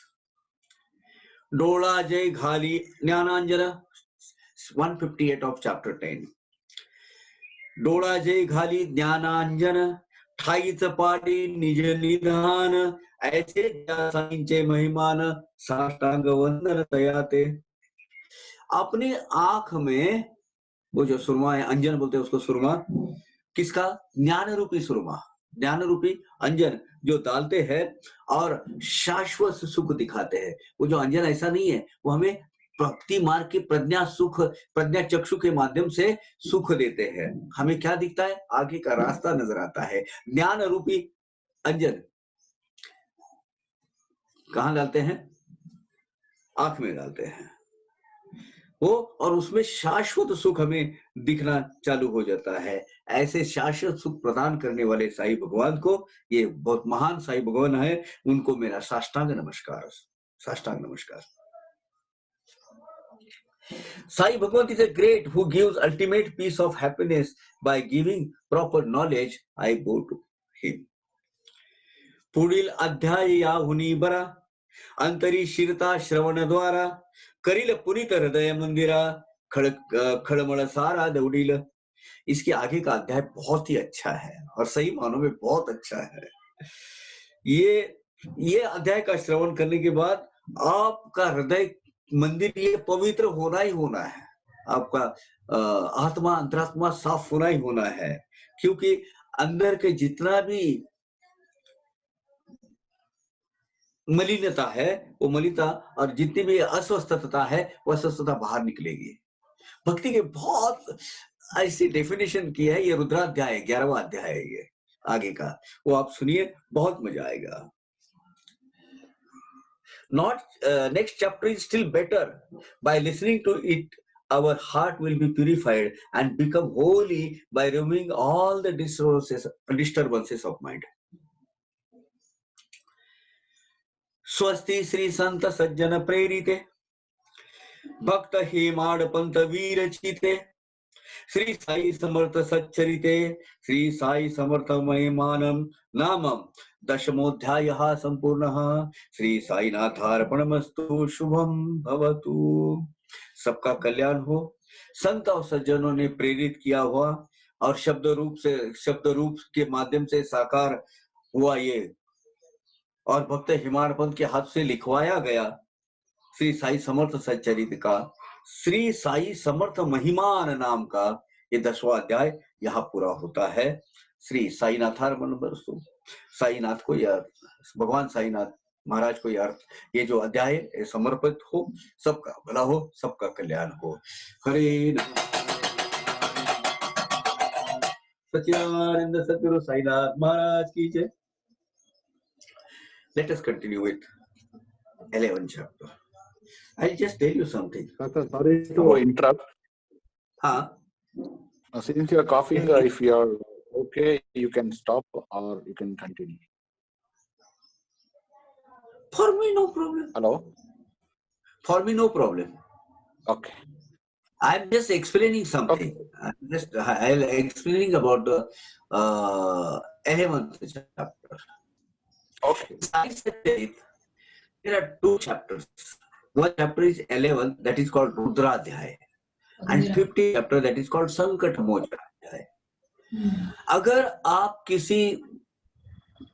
Dola Jai Ghali Jnananjana, 158 of chapter 10. Dola Jai Ghali Jnananjana, ठाई चपाटी निज निधान, ऐसे साईंचे महिमान, साष्टांग वंदन तयाते। अपने आंख में वो जो सुरमा है, अंजन बोलते हैं उसको, सुरमा किसका? ज्ञान रूपी सुरमा, ज्ञान रूपी अंजन जो डालते हैं और शाश्वत सुख दिखाते हैं। वो जो अंजन ऐसा नहीं है, वो हमें भक्ति मार्ग की प्रज्ञा सुख, प्रज्ञा चक्षु के माध्यम से सुख देते हैं। हमें क्या दिखता है? आगे का रास्ता नजर आता है। ज्ञान रूपी अंजन कहाँ डालते हैं? आंख में डालते हैं वो, और उसमें शाश्वत सुख हमें दिखना चालू हो जाता है। ऐसे शाश्वत सुख प्रदान करने वाले साईं भगवान को, ये बहुत महान साईं भगवान है, उनको मेरा साष्टांग नमस्कार, साष्टांग नमस्कार। Sai Bhagwan is a great who gives ultimate peace of happiness by giving proper knowledge. I go to him. पुढील अध्याय याहुनी बरा, अंतरी शिरता श्रवण द्वारा, करिल पुनीत हृदय मंदिरा, खड़मड़ सारा दौड़ील। इसके आगे का अध्याय बहुत ही अच्छा है और सही मानों में बहुत अच्छा है। ये अध्याय का श्रवण करने के बाद आपका हृदय मंदिर ये पवित्र होना ही होना है। आपका आत्मा, अंतरात्मा साफ होना ही होना है, क्योंकि अंदर के जितना भी मलिनता है, वो मलिनता और जितनी भी अस्वस्थता है, वो अस्वस्थता बाहर निकलेगी। भक्ति के बहुत ऐसी डेफिनेशन की है। ये रुद्राध्याय 11वां अध्याय है, ये आगे का, वो आप सुनिए, बहुत मजा आएगा। Next chapter is still better. By listening to it, our heart will be purified and become holy by removing all the disturbances of mind. स्वस्ति श्री संत सज्जन प्रेरिते, भक्त हेमाड पंत वीर चिते, श्री साई समर्थ सच्चरिते, श्री साई समर्थ महिमानम नामम दशमोऽध्यायः संपूर्णः। श्री साईनाथार्पणमस्तु। शुभम भवतु। सबका कल्याण हो। संत और सज्जनों ने प्रेरित किया हुआ और शब्द रूप के माध्यम से साकार हुआ ये और भक्त हिमार पंत के हाथ से लिखवाया गया श्री साई समर्थ सच्चरित्र का श्री साई समर्थ महिमान नाम का ये 10वां अध्याय यहाँ पूरा होता है। श्री साईनाथार्पणमस्तु। साईनाथ को यह भगवान साईनाथ महाराज को यह ये जो अध्याय समर्पित हो। सबका भला हो, सबका कल्याण हो। हरे सच्चिदानंद सद्गुरु साईनाथ महाराज की जय। Let us continue with 11th chapter. I'll just tell you something. Sorry to interrupt. Since you are coughing, if you are okay, you can stop or you can continue. For me, no problem. Hello? For me, no problem. Okay. I'm just explaining something. Okay. I'll explaining about the 11th chapter. Okay. There are 2 chapters. One chapter is 11, that is called Rudradhyay, and 50th chapter that is called Sankat Mochadhyay. अगर आप किसी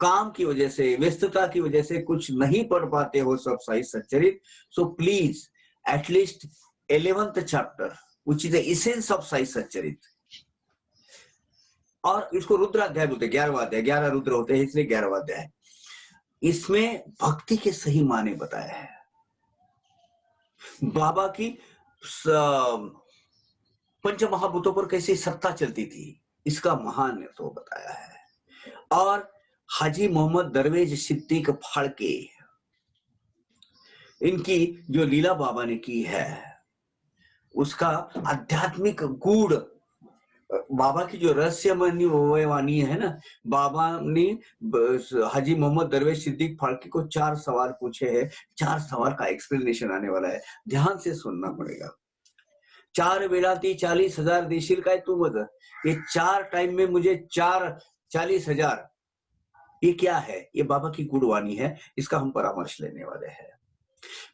काम की वजह से, व्यस्तता की वजह से कुछ नहीं पढ़ पाते हो सब साई सच्चरित्र, so please at least 11th chapter, which is the essence of Sai सच्चरित्र, और इसको रुद्राध्याय बोलते हैं, 11वां अध्याय, 11 रुद्र होते हैं इसलिए 11वां अध्याय। इसमें भक्ति के सही माने बताया है, बाबा की पंच महाभूतों पर कैसी सत्ता चलती थी इसका महान तो बताया है, और हाजी मोहम्मद दरवेज सिद्दीक फाड़के इनकी जो लीला बाबा ने की है उसका आध्यात्मिक गूढ़, बाबा की जो रहस्यमय वाणी है ना, बाबा ने हाजी मोहम्मद दरवेश सिद्दीक फाड़के को 4 सवाल पूछे हैं। 4 सवाल का एक्सप्लेनेशन आने वाला है, ध्यान से सुनना पड़ेगा। 4 वेलाती 40,000 देशील का है तू मत, ये 4 टाइम में मुझे 40,000, ये क्या है? ये बाबा की गुणवाणी है, इसका हम परामर्श लेने वाले हैं।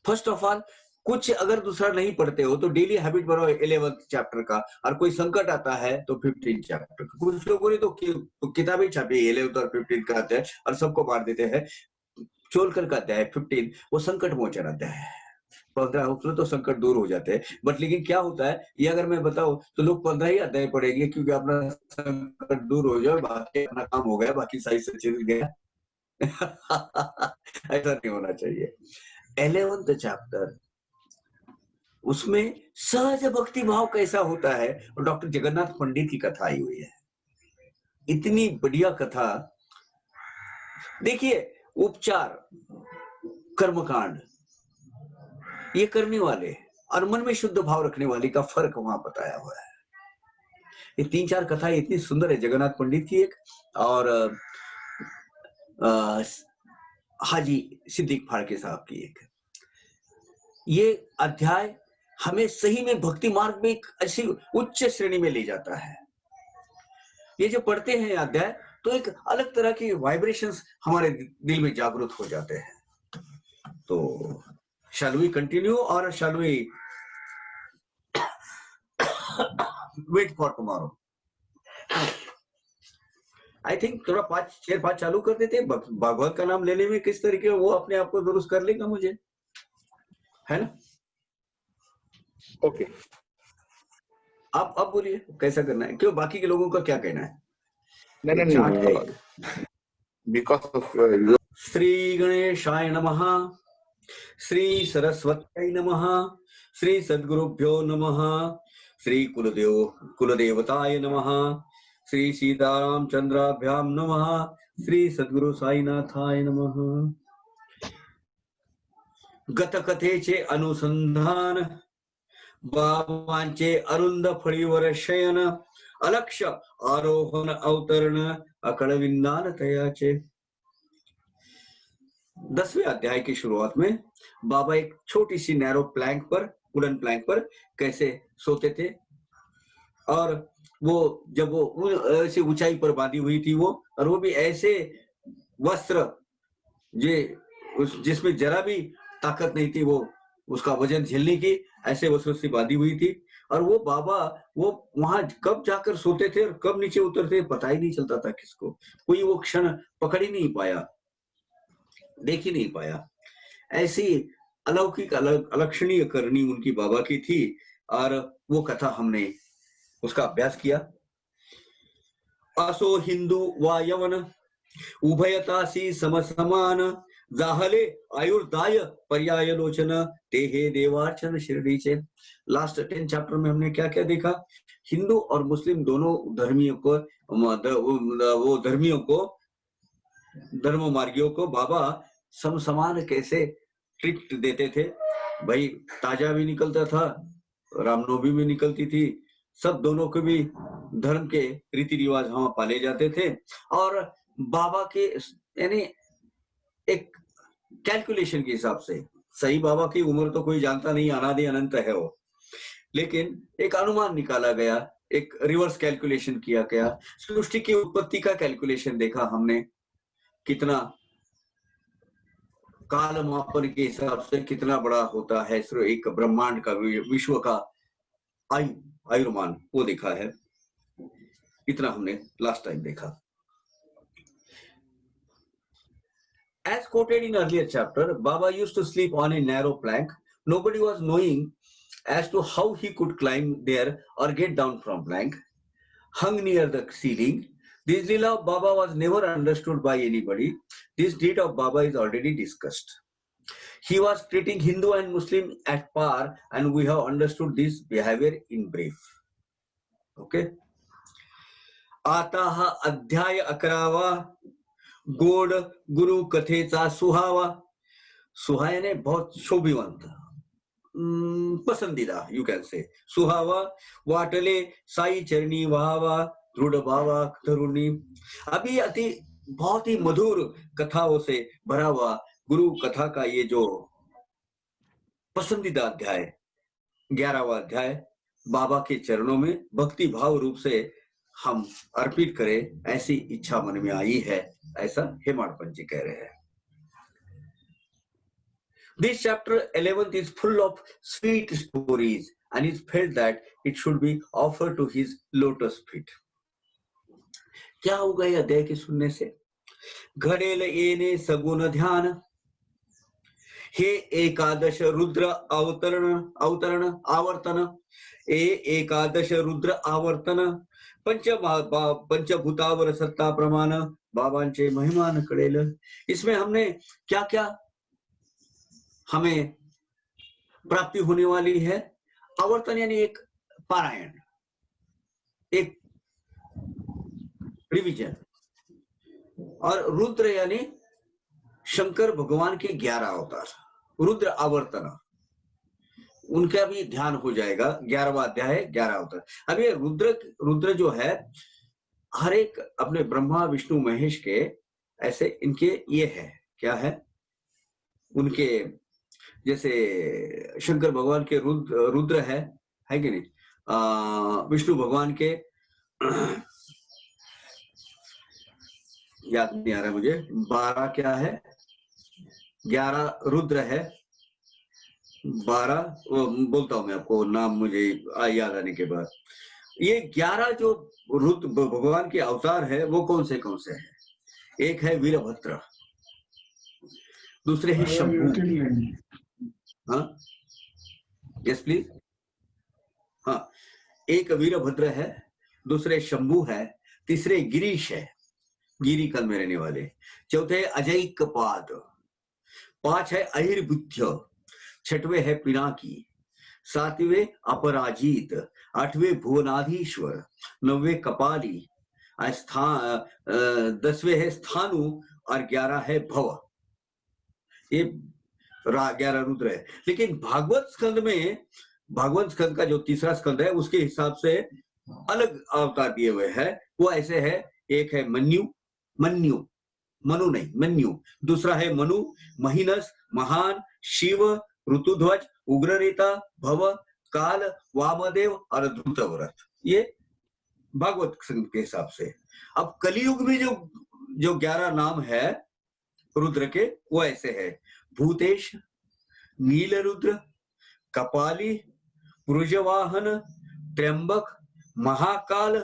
फर्स्ट ऑफ ऑल, कुछ अगर दूसरा नहीं पढ़ते हो तो डेली हैबिट बनाओ 11th चैप्टर का, और कोई संकट आता है तो 15th चैप्टर का। कुछ लोगों ने तो किताबें छापी 11th और 15th का अध्याय और सबको बांट देते हैं। चोलकर का अध्याय 15 वो संकट मोचन अध्याय है, 15 उसमें तो संकट दूर हो जाते हैं। बट लेकिन क्या होता है, ये अगर मैं बताऊं तो लोग 15 ही अध्याय पढ़ेंगे क्योंकि अपना संकट दूर हो जाए, बाकी अपना काम हो गया, बाकी साई सच्चरित्र गया। ऐसा नहीं होना चाहिए। 11th चैप्टर, उसमें सहज भक्ति भाव कैसा होता है, और डॉक्टर जगन्नाथ पंडित की कथा आई हुई है। इतनी बढ़िया कथा। देखिए, उपचार, कर्मकांड, ये करने वाले और मन में शुद्ध भाव रखने वाले का फर्क वहां बताया हुआ है। ये 3-4 कथाएं इतनी सुंदर है, जगन्नाथ पंडित की एक और हाजी सिद्दीक फाड़के साहब की एक। ये अध्याय हमें सही में भक्ति मार्ग में एक ऐसी उच्च श्रेणी में ले जाता है। ये जो पढ़ते हैं अध्याय तो एक अलग तरह की वाइब्रेशंस हमारे दिल में जागृत हो जाते हैं। तो shall we continue or shall we wait for tomorrow? I think थोड़ा 5 चालू कर देते हैं। भगवान का नाम लेने में किस तरीके वो अपने आप को दुरुस्त कर लेगा मुझे, है ना? ओके, आप अब बोलिए कैसा करना है, क्यों बाकी के लोगों का क्या कहना है? नहीं, because of श्री गणेशाय नमः, श्री सरस्वत्यै नमः, श्री सद्गुरुभ्यो नमः, श्री कुलदेवताय नमः, श्री सीतारामचंद्राभ्याम नमः, श्री सद्गुरु साईनाथाय नमः। गतकथेचे अनुसंधान, बाबांचे अरुंद फळीवर शयन, अलक्ष आरोहण अवतरण, अकळविंदान तयाचे। 10वें अध्याय की शुरुआत में बाबा एक छोटी सी नैरो प्लैंक पर, वुडन प्लैंक पर कैसे सोते थे, और वो जब वो ऐसे ऊंचाई पर बांधी हुई थी वो, और वो भी ऐसे वस्त्र जिसमें जरा भी ताकत नहीं थी वो उसका वजन झेलने की, ऐसे वस्त्र से बांधी हुई थी। और वो बाबा वो वहां कब जाकर सोते थे और कब नीचे उतरते पता ही नहीं चलता था किसको, कोई वो क्षण पकड़ ही नहीं पाया, देख ही नहीं पाया। ऐसी अलौकिक अलक्षणीय करनी उनकी बाबा की थी और वो कथा हमने उसका अभ्यास किया। असो हिंदू वा यवन उभयतासी समसमान जाहले आयुर्दाय पर्याय लोचन तेहे देवार्चन शिरडीचे। लास्ट 10 चैप्टर में हमने क्या क्या देखा? हिंदू और मुस्लिम दोनों धर्मियों को वो धर्मियों को धर्म मार्गियों को बाबा समसमान कैसे ट्रीट देते थे। भाई ताजा भी निकलता था, रामनवमी भी निकलती थी, सब दोनों के भी धर्म के रीति रिवाज वहां पाले जाते थे। और बाबा के यानी एक कैलकुलेशन के हिसाब से, सही बाबा की उम्र तो कोई जानता नहीं, अनादि अनंत है वो, लेकिन एक अनुमान निकाला गया, एक रिवर्स कैलकुलेशन किया गया। सृष्टि की उत्पत्ति का कैलकुलेशन देखा हमने, कितना काल मापन के हिसाब से कितना बड़ा होता है एक ब्रह्मांड का, विश्व का आयुर्मान, वो देखा है। इतना हमने लास्ट टाइम देखा। As quoted in earlier chapter, Baba used to sleep on a narrow plank. Nobody was knowing as to how he could climb there or get down from plank. Hung near the ceiling. This Leela of Baba was never understood by anybody. This deed of Baba is already discussed. He was treating Hindu and Muslim at par, and we have understood this behavior in brief. Okay. आता हा अध्याय 11वा, गोड गुरु कथेचा सुहावा। सुहायने बहुत शोभिवंत, पसंदीदा, you can say. सुहावा वाटले साई चरणी वावा, दृढ़ बाबा तरुणी। अभी अति बहुत ही मधुर कथाओं से भरा हुआ गुरु कथा का ये जो पसंदीदा अध्याय 11वां अध्याय बाबा के चरणों में भक्ति भाव रूप से हम अर्पित करें, ऐसी इच्छा मन में आई है, ऐसा हेमाडपंत जी कह रहे हैं। This chapter 11th is full of sweet stories and it felt that it should be offered to his lotus feet. क्या होगा यह अध्याय के सुनने से? घडेल येने सगुण ध्यान, हे एकादश रुद्र अवतरण आवर्तन, एकादश रुद्र आवर्तन, पंचभूतावर सत्ता प्रमाण, बाबांचे महिमान कळेल। इसमें हमने क्या क्या हमें प्राप्ति होने वाली है? आवर्तन यानी एक पारायण, एक रिवीजन, और रुद्र यानी शंकर भगवान के 11 अवतार, रुद्र आवर्तन, उनका भी ध्यान हो जाएगा। 11वां अध्याय 11 अवतार। अब ये रुद्र जो है हर एक अपने ब्रह्मा विष्णु महेश के ऐसे इनके ये है, क्या है उनके, जैसे शंकर भगवान के रुद्र है कि नहीं, विष्णु भगवान के याद नहीं आ रहा मुझे, 12 क्या है, 11 रुद्र है, 12 बोलता हूं मैं आपको नाम मुझे याद आने के बाद। ये 11 जो रुद्र भगवान के अवतार है वो कौन से हैं? एक है वीरभद्र, दूसरे है शंभू। हाँ यस प्लीज। हाँ, एक वीरभद्र है, दूसरे शंभू है, तीसरे गिरीश है, गिरी कल में रहने वाले, चौथे अजय कपाद, 5 है अहिर्बुद्ध, 6वें है पिनाकी, 7वें अपराजित, 8वें भुवनाधीश्वर, 9वें कपाली, 10वें है स्थानु और 11 है भव। ये 11 रुद्र है। लेकिन भागवत स्कंद का जो तीसरा स्कंद है उसके हिसाब से अलग अवतार दिए हुए हैं। वो ऐसे है, एक है मनु, दूसरा है मनु, महीनस, महान, शिव, ऋतुध्वज, उग्ररेता, भव, काल, वामदेव और धूतव्रत। ये भागवत के हिसाब से। अब कलयुग में जो जो 11 नाम है रुद्र के वो ऐसे है: भूतेश, नील रुद्र, कपाली, पुरुषवाहन, त्र्यंबक, महाकाल,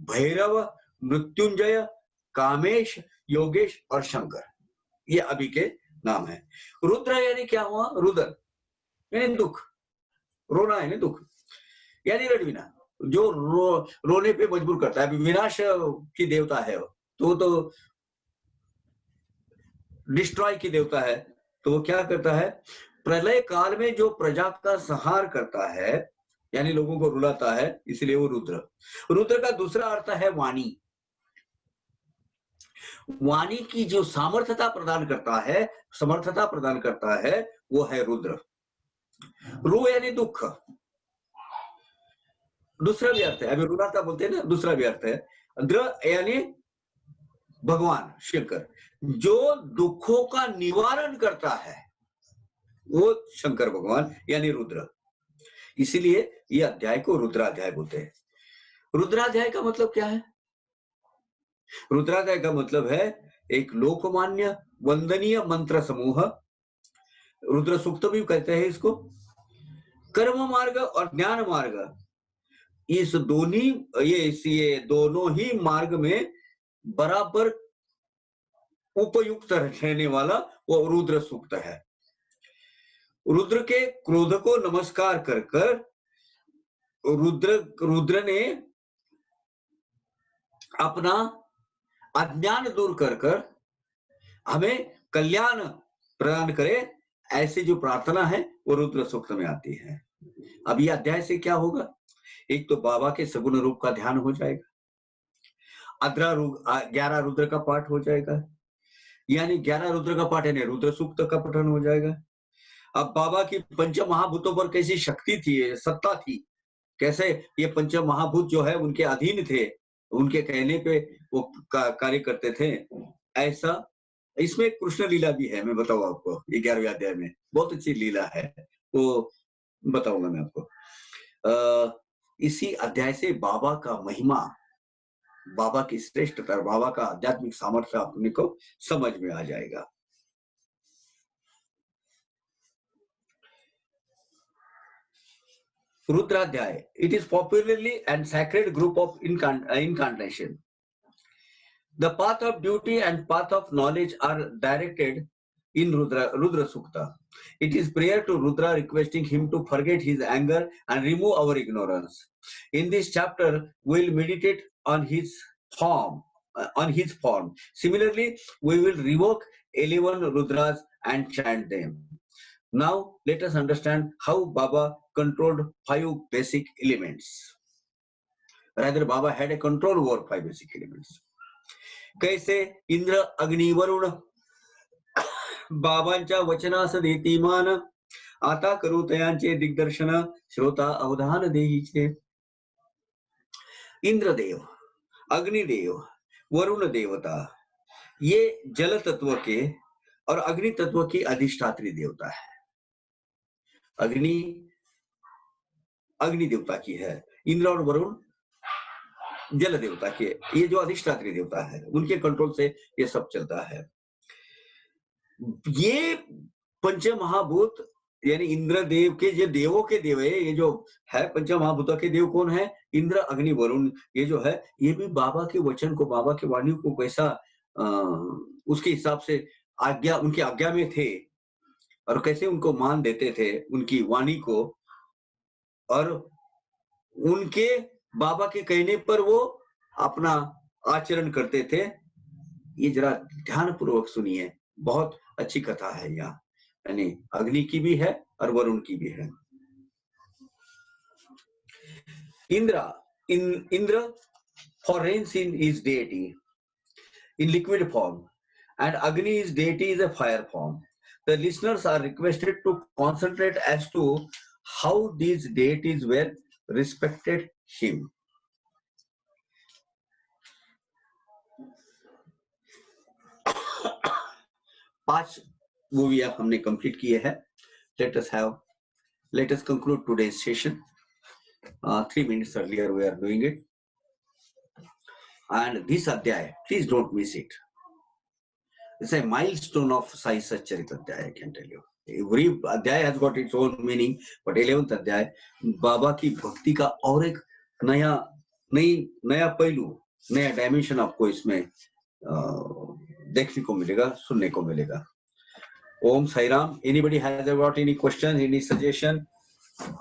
भैरव, मृत्युंजय, कामेश, योगेश और शंकर। ये अभी के नाम है। रुद्र यानी क्या हुआ? रुदर यानी दुख, रोना यानी दुख, यानी रडविना, जो रोने पे मजबूर करता है। विनाश की देवता है तो डिस्ट्रॉय की देवता है, तो वो क्या करता है? प्रलय काल में जो प्रजा का संहार करता है, यानी लोगों को रुलाता है, इसलिए वो रुद्र। रुद्र का दूसरा अर्थ है वाणी। वाणी की जो सामर्थ्यता प्रदान करता है, समर्थता प्रदान करता है, वो है रुद्र। रु यानी दुख, दूसरा भी अर्थ है। अभी रुलाता बोलते हैं ना, दूसरा भी अर्थ है। द्र यानी भगवान शंकर, जो दुखों का निवारण करता है, वो शंकर भगवान यानी रुद्र। इसीलिए ये अध्याय को रुद्राध्याय बोलते हैं। रुद्राध्याय का मतलब क्या है? रुद्राध्याय का मतलब है एक लोकमान्य वंदनीय मंत्र समूह, रुद्र सूक्त भी कहते हैं इसको। कर्म मार्ग और ज्ञान मार्ग, इस दोनों ही मार्ग में बराबर उपयुक्त रहने वाला वो रुद्र सूक्त है। रुद्र के क्रोध को नमस्कार कर कर रुद्र ने अपना अज्ञान दूर कर कर हमें कल्याण प्रदान करे, ऐसी जो प्रार्थना है वो रुद्र सूक्त में आती है। अब ये अध्याय से क्या होगा? एक तो बाबा के सगुण रूप का ध्यान हो जाएगा, 11 रुद्र का पाठ हो जाएगा, यानी 11 रुद्र का पाठ यानी रुद्र सूक्त का पठन हो जाएगा। अब बाबा की पंच महाभूतों पर कैसी शक्ति थी, सत्ता थी, कैसे ये पंच महाभूत जो है उनके अधीन थे, उनके कहने पे वो कार्य करते थे, ऐसा इसमें कृष्ण लीला भी है। मैं बताऊँ आपको, 11वें अध्याय में बहुत अच्छी लीला है, वो बताऊंगा मैं आपको। इसी अध्याय से बाबा का महिमा, बाबा की श्रेष्ठता, बाबा का आध्यात्मिक सामर्थ्य अपने को समझ में आ जाएगा। Rudradhyay, it is popularly and sacred group of incarnation. The path of duty and path of knowledge are directed in Rudra Sukta. It is prayer to Rudra requesting him to forget his anger and remove our ignorance. In this chapter, we will meditate on his form. Similarly, we will revoke 11 Rudras and chant them. Now, let us understand how Baba controlled 5 basic elements. Rather, Baba had a control over 5 basic elements. कैसे? इंद्र, अग्नि, वरुण बाबांच्या वचनास देती मान, आता करू तयांचे दिग्दर्शन, श्रोता अवधान देईचे. इंद्रदेव, अग्निदेव, वरुण देवता, ये जल तत्व के और अग्नि तत्व की अधिष्ठात्री देवता है। अग्नि देवता की है, इंद्र और वरुण जल देवता के, ये जो अधिष्ठात्री देवता है, उनके कंट्रोल से ये सब चलता है। ये पंच महाभूत यानी इंद्र देव के, जो देवों के देव है, ये जो है पंच महाभूतों के देव कौन है? इंद्र, अग्नि, वरुण। ये जो है ये भी बाबा के वचन को, बाबा की वाणी को कैसा उसके हिसाब से आज्ञा, उनकी आज्ञा में थे और कैसे उनको मान देते थे उनकी वाणी को, और उनके बाबा के कहने पर वो अपना आचरण करते थे। ये जरा ध्यान पूर्वक सुनिए, बहुत अच्छी कथा है यहाँ, यानी अग्नि की भी है और वरुण की भी है। Indra for reigns in his deity in liquid form, and Agni is deity is a fire form. The listeners are requested to concentrate as to how these deities were respected him. पांच मूवियां हमने कंप्लीट किए हैं. Let us conclude today's session. 3 minutes earlier we are doing it. And this adhyay, please don't miss it. It's a milestone of Sai Satcharita Adhyay, I can tell you. Every Adhyay has got its own meaning, but 11th Adhyay, बाबा की भक्ति का और एक नया पहलू, नया dimension आपको इसमें देखने को मिलेगा, सुनने को मिलेगा. Om Sai Ram. Anybody has got any question, any suggestion,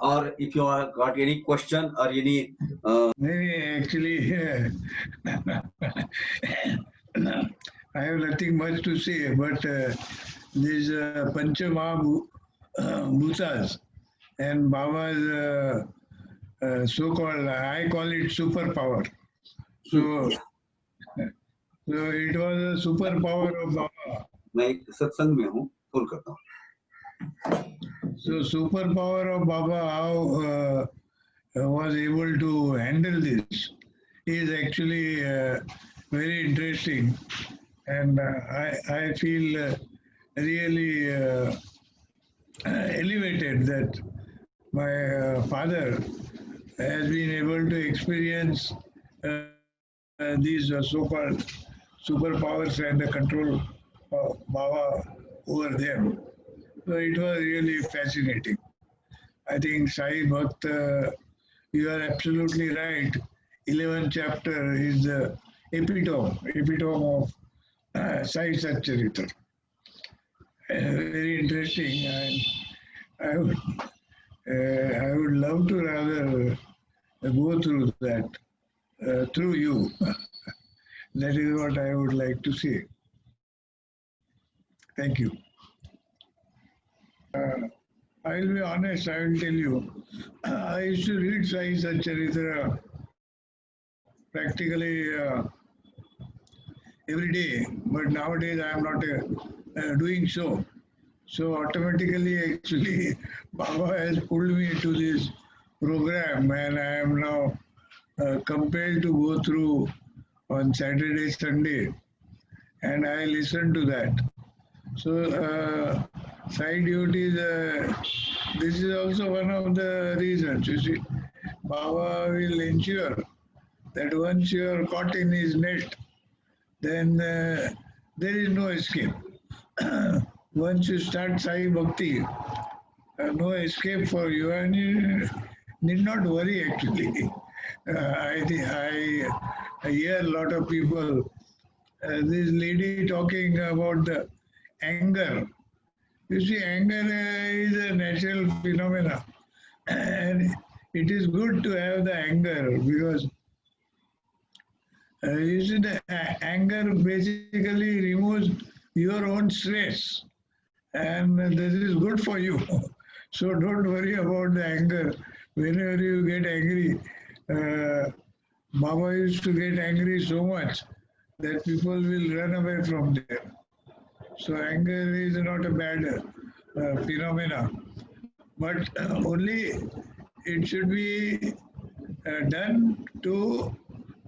or if you have got any question or any? Actually, I have nothing much to say, but these Panchamahabhutas and Baba's so-called, I call it superpower. So, Yeah. so it was a superpower of Baba. मैं एक सत्संग में हूँ, phone करता हूँ. So superpower of Baba, how was able to handle this is actually very interesting, and I feel really elevated that my father has been able to experience these so-called superpowers and the control of Baba over them. So it was really fascinating. I think Sai Bhakt, you are absolutely right. 11th chapter is the epitome of Sai Satcharitra. Very interesting, and I would love to rather go through that through you. That is what I would like to say. Thank you. I'll be honest, I will tell you. I used to read Sai Satcharitra practically every day, but nowadays I am not doing so. So automatically, actually, Baba has pulled me into this program, and I am now compelled to go through on Saturday, Sunday, and I listen to that. So side duties, this is also one of the reasons. You see, Baba will ensure that once you are caught in his net, then there is no escape. Once you start Sai Bhakti, no escape for you, and you need not worry actually. I hear a lot of people, this lady talking about the anger. You see, anger is a natural phenomenon, and it is good to have the anger because you see, the anger basically removes your own stress, and this is good for you. So don't worry about the anger. Whenever you get angry, Baba used to get angry so much that people will run away from there. So anger is not a bad phenomena, but only it should be done to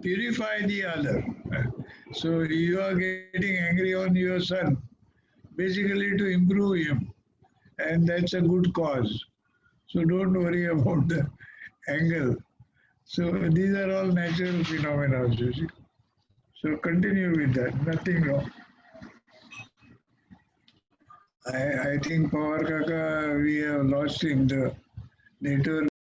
purify the other. So you are getting angry on your son, basically to improve him, and that's a good cause. So don't worry about the anger. So these are all natural phenomena, you see. So continue with that, nothing wrong. I think Pawar Kaka, we have lost him. The network